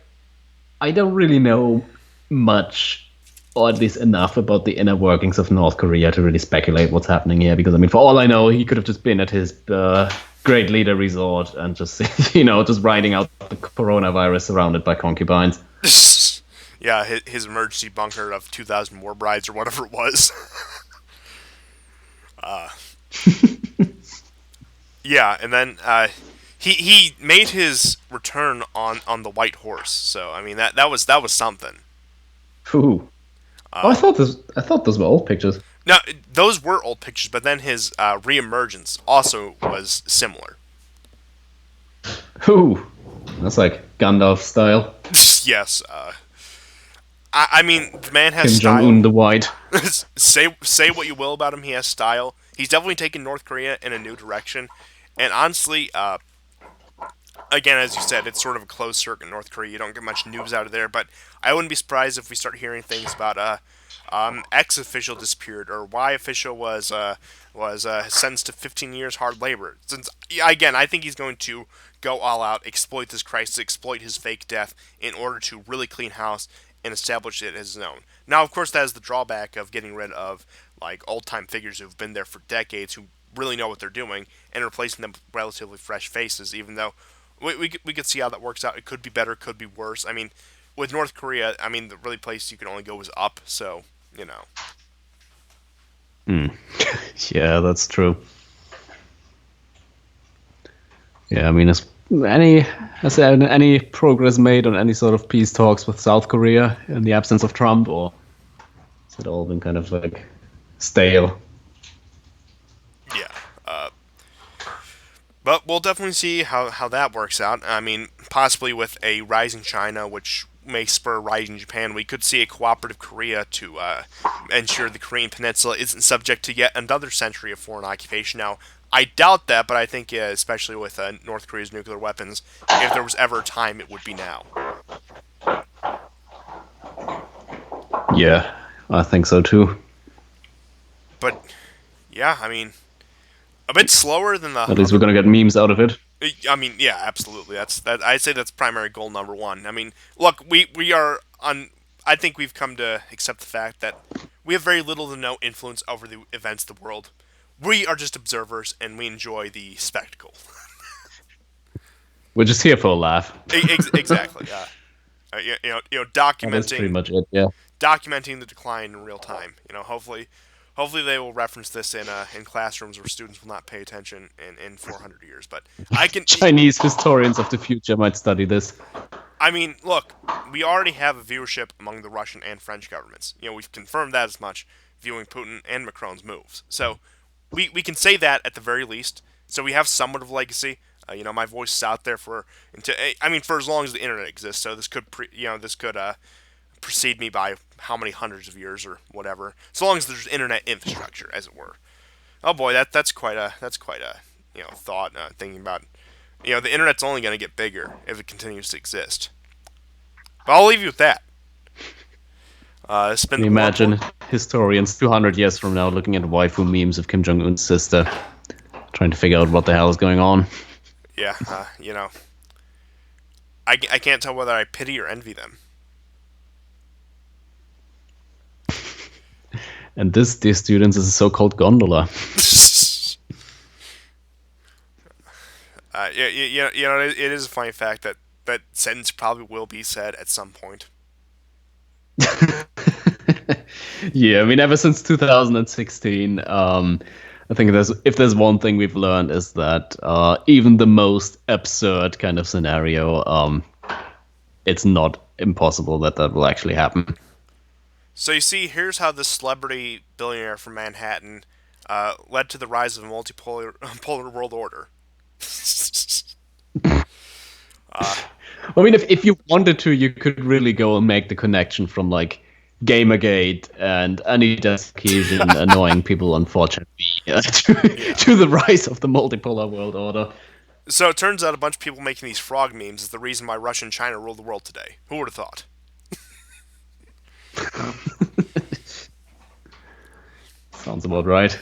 I don't really know much, or at least enough, about the inner workings of North Korea to really speculate what's happening here. Because I mean, for all I know, he could have just been at his great leader resort and just just riding out the coronavirus surrounded by concubines. Yeah, his emergency bunker of 2,000 war brides or whatever it was. uh, yeah, and then he made his return on the white horse. So I mean that was something. Ooh. Oh, Uh, I thought those were old pictures. Now those were old pictures, but then his reemergence also was similar. Ooh. That's like Gandalf style. Yes. I mean the man has Kim Jong style. Un the White. Say what you will about him, he has style. He's definitely taken North Korea in a new direction, and honestly, again, as you said, it's sort of a closed circuit in North Korea. You don't get much news out of there, but I wouldn't be surprised if we start hearing things about X official disappeared or Y official was sentenced to 15 years hard labor. Since again, I think he's going to go all out, exploit this crisis, exploit his fake death in order to really clean house and establish it as his own. Now, of course, that is the drawback of getting rid of like old time figures who've been there for decades who really know what they're doing and replacing them with relatively fresh faces. Even though we could see how that works out. It could be better, could be worse. I mean, with North Korea, I mean, the really place you can only go is up. So you know. Hmm. Yeah, that's true. Yeah, I mean, has any progress made on any sort of peace talks with South Korea in the absence of Trump, or has it all been kind of like stale? Yeah. But we'll definitely see how that works out. I mean, possibly with a rising China, which may spur a rising Japan, we could see a cooperative Korea to ensure the Korean Peninsula isn't subject to yet another century of foreign occupation. Now, I doubt that, but I think, especially with North Korea's nuclear weapons, if there was ever a time, it would be now. Yeah, I think so too. But yeah, I mean, a bit slower than the At least we're other. gonna get memes out of it. I mean, yeah, absolutely. That's that. I'd say that's primary goal number one. I mean, look, we are on. I think we've come to accept the fact that we have very little to no influence over the events of the world. We are just observers, and we enjoy the spectacle. We're just here for a laugh. Exactly. And that's pretty Documenting much it. Yeah. documenting the decline in real time. Hopefully they will reference this in classrooms where students will not pay attention in 400 years. But I can, Chinese historians of the future might study this. I mean, look, we already have a viewership among the Russian and French governments. We've confirmed that as much, viewing Putin and Macron's moves. So we can say that at the very least. So we have somewhat of legacy. My voice is out there for as long as the internet exists. So this could precede me by how many hundreds of years or whatever. So long as there's internet infrastructure, as it were. Oh boy, that's quite a thought thinking about. The internet's only going to get bigger if it continues to exist. But I'll leave you with that. It's been Can you the war report. imagine historians 200 years from now looking at waifu memes of Kim Jong Un's sister, trying to figure out what the hell is going on? Yeah, I can't tell whether I pity or envy them. And this, dear students, is a so-called gondola. It is a funny fact that that sentence probably will be said at some point. Yeah, I mean, ever since 2016, I think if there's one thing we've learned is that even the most absurd kind of scenario, it's not impossible that that will actually happen. So you see, here's how this celebrity billionaire from Manhattan led to the rise of a multipolar polar world order. I mean, if you wanted to, you could really go and make the connection from like Gamergate and any occasion annoying people, unfortunately, Yeah. to the rise of the multipolar world order. So it turns out a bunch of people making these frog memes is the reason why Russia and China rule the world today. Who would have thought? Sounds about right.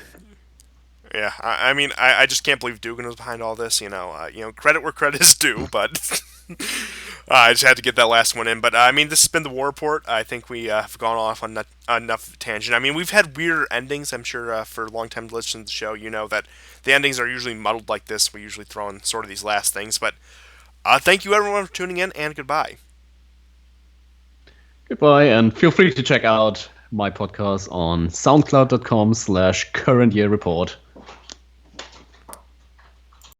Yeah, I mean, I just can't believe Dugan was behind all this. Credit where credit is due, but I just had to get that last one in. But I mean, this has been the War Report. I think we have gone off on enough tangent. I mean, we've had weirder endings. I'm sure for long-time listeners to the show, you know that the endings are usually muddled like this. We usually throw in sort of these last things. But thank you everyone for tuning in, and goodbye. Goodbye, and feel free to check out my podcast on soundcloud.com/current year report.